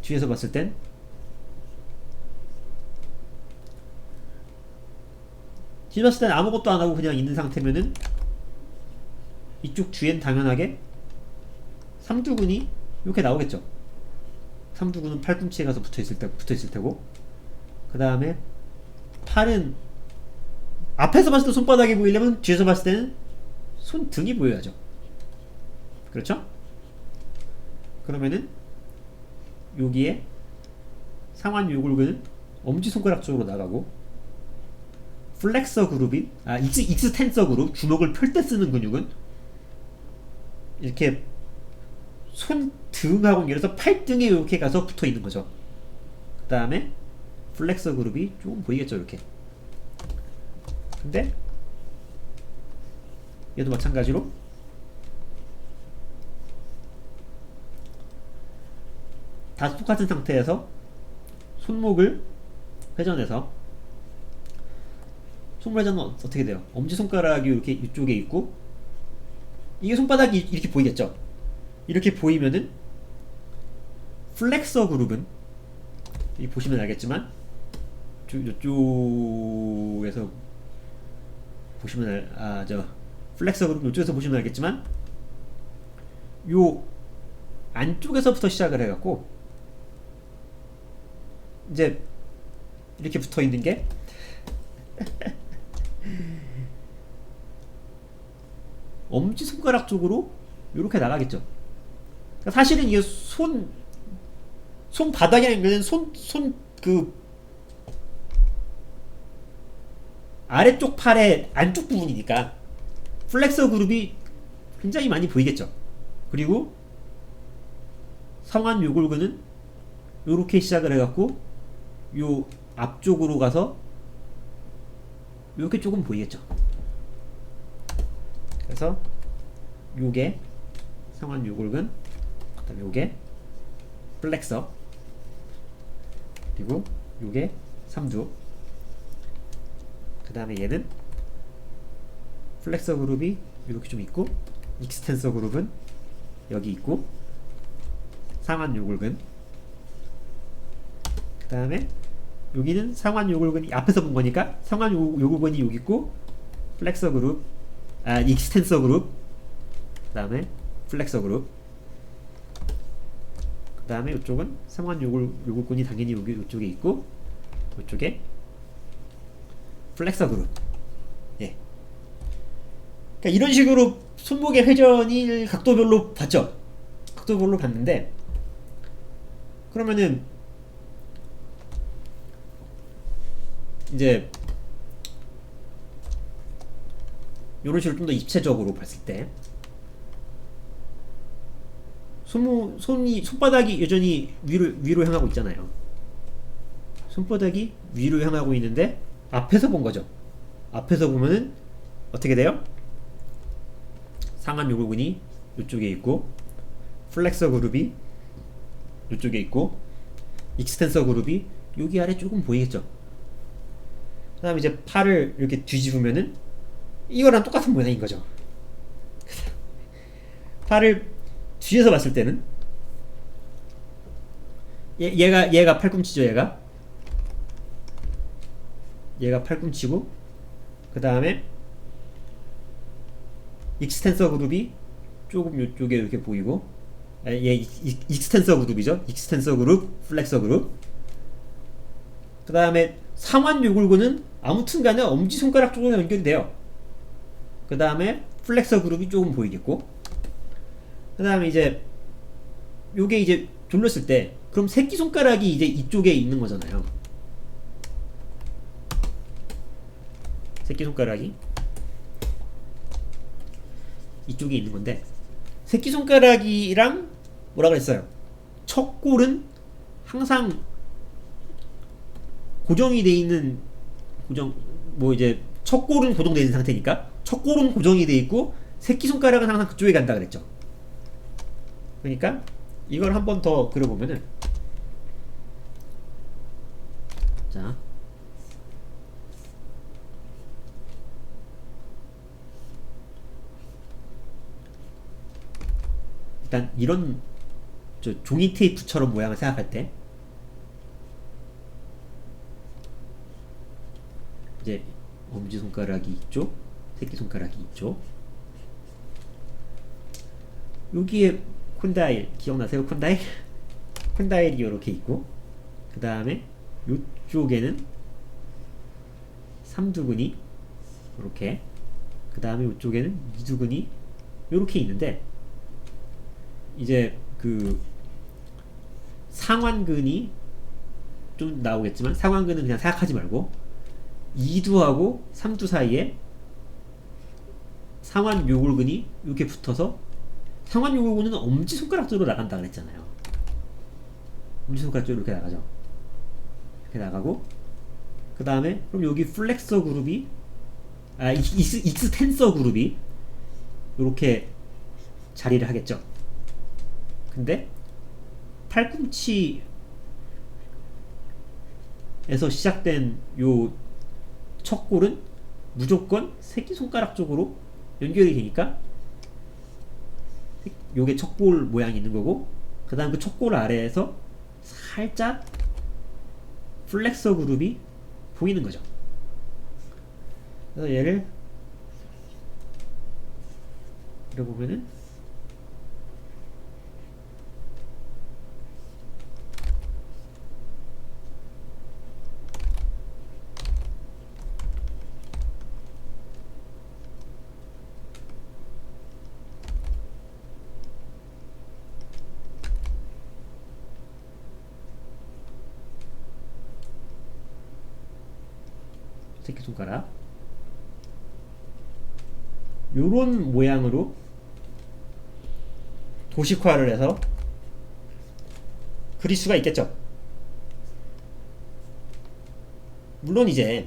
뒤에서 봤을 땐 아무것도 안 하고 그냥 있는 상태면은 이쪽 뒤엔 당연하게 삼두근이 이렇게 나오겠죠. 삼두근은 팔꿈치에 가서 붙어 있을 테고, 그 다음에 팔은 앞에서 봤을 때 손바닥이 보이려면 뒤에서 봤을 때는 손등이 보여야죠. 그렇죠? 그러면은 여기에 상완 요골근은 엄지손가락 쪽으로 나가고, 플렉서 그룹이 익스텐서 그룹, 주먹을 펼 때 쓰는 근육은 이렇게 손등하고 연결해서 팔등에 이렇게 가서 붙어 있는 거죠. 그 다음에 플렉서 그룹이 조금 보이겠죠, 이렇게. 근데 얘도 마찬가지로 다 똑같은 상태에서 손목을 회전해서, 손목 회전은 어떻게 돼요? 엄지손가락이 이렇게 이쪽에 있고, 이게 손바닥이 이렇게 보이겠죠? 이렇게 보이면은 플렉서 그룹은 이 보시면 알겠지만 이쪽에서 보시면 플렉서 그룹 이쪽에서 보시면 알겠지만 요 안쪽에서부터 시작을 해갖고 이제 이렇게 붙어 있는 게 엄지손가락 쪽으로 이렇게 나가겠죠. 그러니까 사실은 이게 손바닥이라는 그 아래쪽 팔의 안쪽 부분이니까 플렉서 그룹이 굉장히 많이 보이겠죠. 그리고 성완 요골근은 요렇게 시작을 해갖고 요 앞쪽으로 가서 요렇게 조금 보이겠죠. 그래서 요게 성완 요골근, 그 다음에 요게 플렉서, 그리고 요게 삼두, 그 다음에 얘는 플렉서 그룹이 이렇게 좀 있고 익스텐서 그룹은 여기 있고 상완 요골근, 그 다음에 여기는 상완 요골근이 앞에서 본 거니까 상완 요골근이 여기 있고 플렉서 그룹, 익스텐서 그룹, 그 다음에 플렉서 그룹, 그 다음에 이쪽은 상완 요골근이 당연히 여기 이쪽에 있고 이쪽에 플렉서 그룹. 예. 그러니까 이런 식으로 손목의 회전을 각도별로 봤죠. 각도별로 봤는데 그러면은 이제 이런 식으로 좀 더 입체적으로 봤을 때 손바닥이 여전히 위로 향하고 있잖아요. 손바닥이 위로 향하고 있는데 앞에서 본 거죠. 앞에서 보면은 어떻게 돼요? 상완 요골근이 이쪽에 있고 플렉서 그룹이 이쪽에 있고 익스텐서 그룹이 여기 아래 조금 보이겠죠. 그 다음에 이제 팔을 이렇게 뒤집으면은 이거랑 똑같은 모양인 거죠. 팔을 뒤에서 봤을 때는 얘가 팔꿈치죠. 얘가 팔꿈치고 그 다음에 익스텐서 그룹이 조금 이쪽에 이렇게 보이고 얘 익스텐서 그룹이죠. 익스텐서 그룹, 플렉서 그룹. 그 다음에 상완 요골근은 아무튼간에 엄지손가락 쪽으로 연결이 돼요. 그 다음에 플렉서 그룹이 조금 보이겠고 그 다음에 이제 요게 이제 돌렸을 때 그럼 새끼손가락이 이제 이쪽에 있는 거잖아요. 새끼손가락이 이쪽에 있는 건데 새끼손가락이랑 뭐라 그랬어요? 척골은 항상 고정이 돼 있는 이제 척골은 고정되어 있는 상태니까 척골은 고정이 돼 있고 새끼손가락은 항상 그쪽에 간다 그랬죠. 그러니까 이걸 한 번 더 그려보면은 자 일단 이런 종이 테이프처럼 모양을 생각할 때 이제 엄지손가락이 있죠, 새끼손가락이 있죠. 여기에 콘다일 기억나세요? 콘다일이 이렇게 있고 그 다음에 이쪽에는 삼두근이 이렇게, 그 다음에 이쪽에는 이두근이 이렇게 있는데 이제 그 상완근이 좀 나오겠지만 상완근은 그냥 생각하지 말고 이두하고 삼두 사이에 상완 요골근이 이렇게 붙어서 상완 요골근은 엄지손가락 쪽으로 나간다 그랬잖아요. 엄지손가락 쪽으로 이렇게 나가죠. 이렇게 나가고 그 다음에 그럼 여기 플렉서 그룹이 익스텐서 그룹이 이렇게 자리를 하겠죠. 근데 팔꿈치에서 시작된 요 척골은 무조건 새끼손가락 쪽으로 연결이 되니까 요게 척골 모양이 있는 거고 그 다음 그 척골 아래에서 살짝 플렉서 그룹이 보이는 거죠. 그래서 얘를 그려보면은 새끼손가락 요런 모양으로 도식화를 해서 그릴 수가 있겠죠. 물론 이제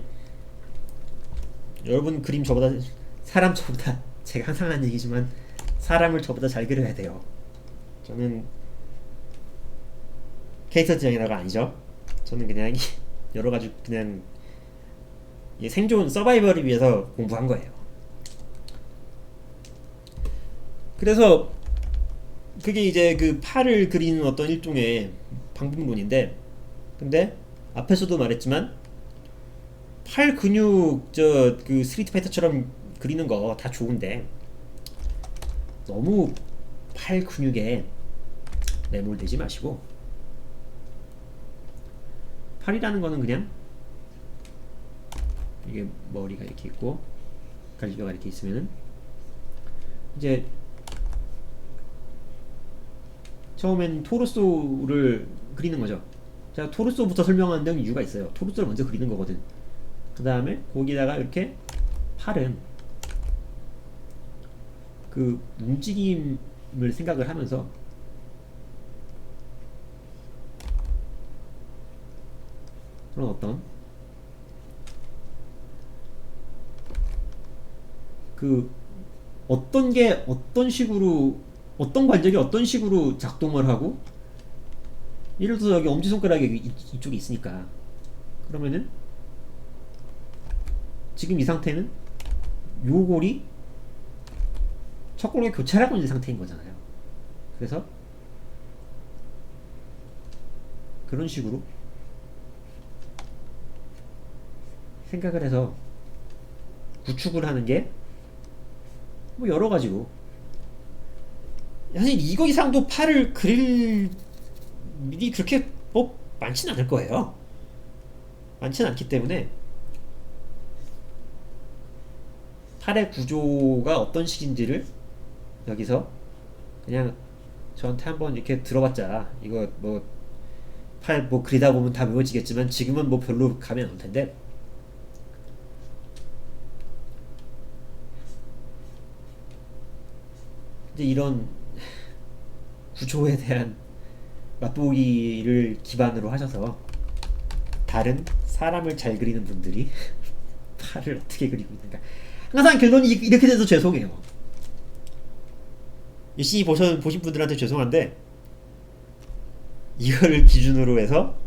여러분 그림 저보다 사람 저보다 제가 항상 하는 얘기지만 사람을 저보다 잘 그려야 돼요. 저는 캐릭터 디자이너가 아니죠. 저는 그냥 여러가지 그냥 생존 서바이벌을 위해서 공부한 거예요. 그래서 그게 이제 그 팔을 그리는 어떤 일종의 방법론인데, 근데 앞에서도 말했지만 팔 근육 그 스트리트 파이터처럼 그리는 거 다 좋은데 너무 팔 근육에 매몰되지 마시고, 팔이라는 거는 그냥 이게 머리가 이렇게 있고 갈비뼈가 이렇게 있으면은 이제 처음엔 토르소를 그리는 거죠. 제가 토르소부터 설명하는 데는 이유가 있어요. 토르소를 먼저 그리는 거거든. 그 다음에 거기다가 이렇게 팔은 그 움직임을 생각을 하면서 그런 어떤 게 어떤 식으로, 어떤 관절이 어떤 식으로 작동을 하고, 예를 들어서 여기 엄지손가락이 이쪽에 있으니까 그러면은 지금 이 상태는 요 골이 첫 골과 교차를 하고 있는 상태인 거잖아요. 그래서 그런 식으로 생각을 해서 구축을 하는 게 뭐 여러 가지고, 사실 이거 이상도 팔을 그릴 일이 그렇게 뭐 많진 않을 거예요. 많진 않기 때문에 팔의 구조가 어떤 식인지를 여기서 그냥 저한테 한번 이렇게 들어봤자, 이거 뭐 팔 뭐 그리다 보면 다 외워지겠지만 지금은 뭐 별로 감이 안 올 텐데, 이제 이런 구조에 대한 맛보기를 기반으로 하셔서 다른 사람을 잘 그리는 분들이 팔을 어떻게 그리고 있는가, 항상 결론이 이렇게 돼서 죄송해요. 열심히 보신 분들한테 죄송한데, 이거를 기준으로 해서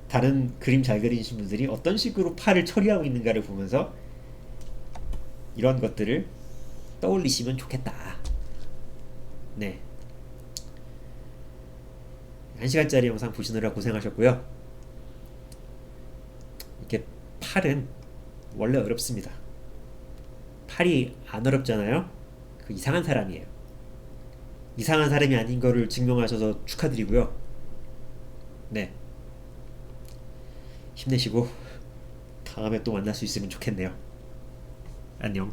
다른 그림 잘 그리신 분들이 어떤 식으로 팔을 처리하고 있는가를 보면서 이런 것들을 떠올리시면 좋겠다. 네, 1시간짜리 영상 보시느라 고생하셨고요. 이렇게 팔은 원래 어렵습니다. 팔이 안 어렵잖아요. 그 이상한 사람이에요. 이상한 사람이 아닌 거를 증명하셔서 축하드리고요. 네, 힘내시고 다음에 또 만날 수 있으면 좋겠네요. 안녕.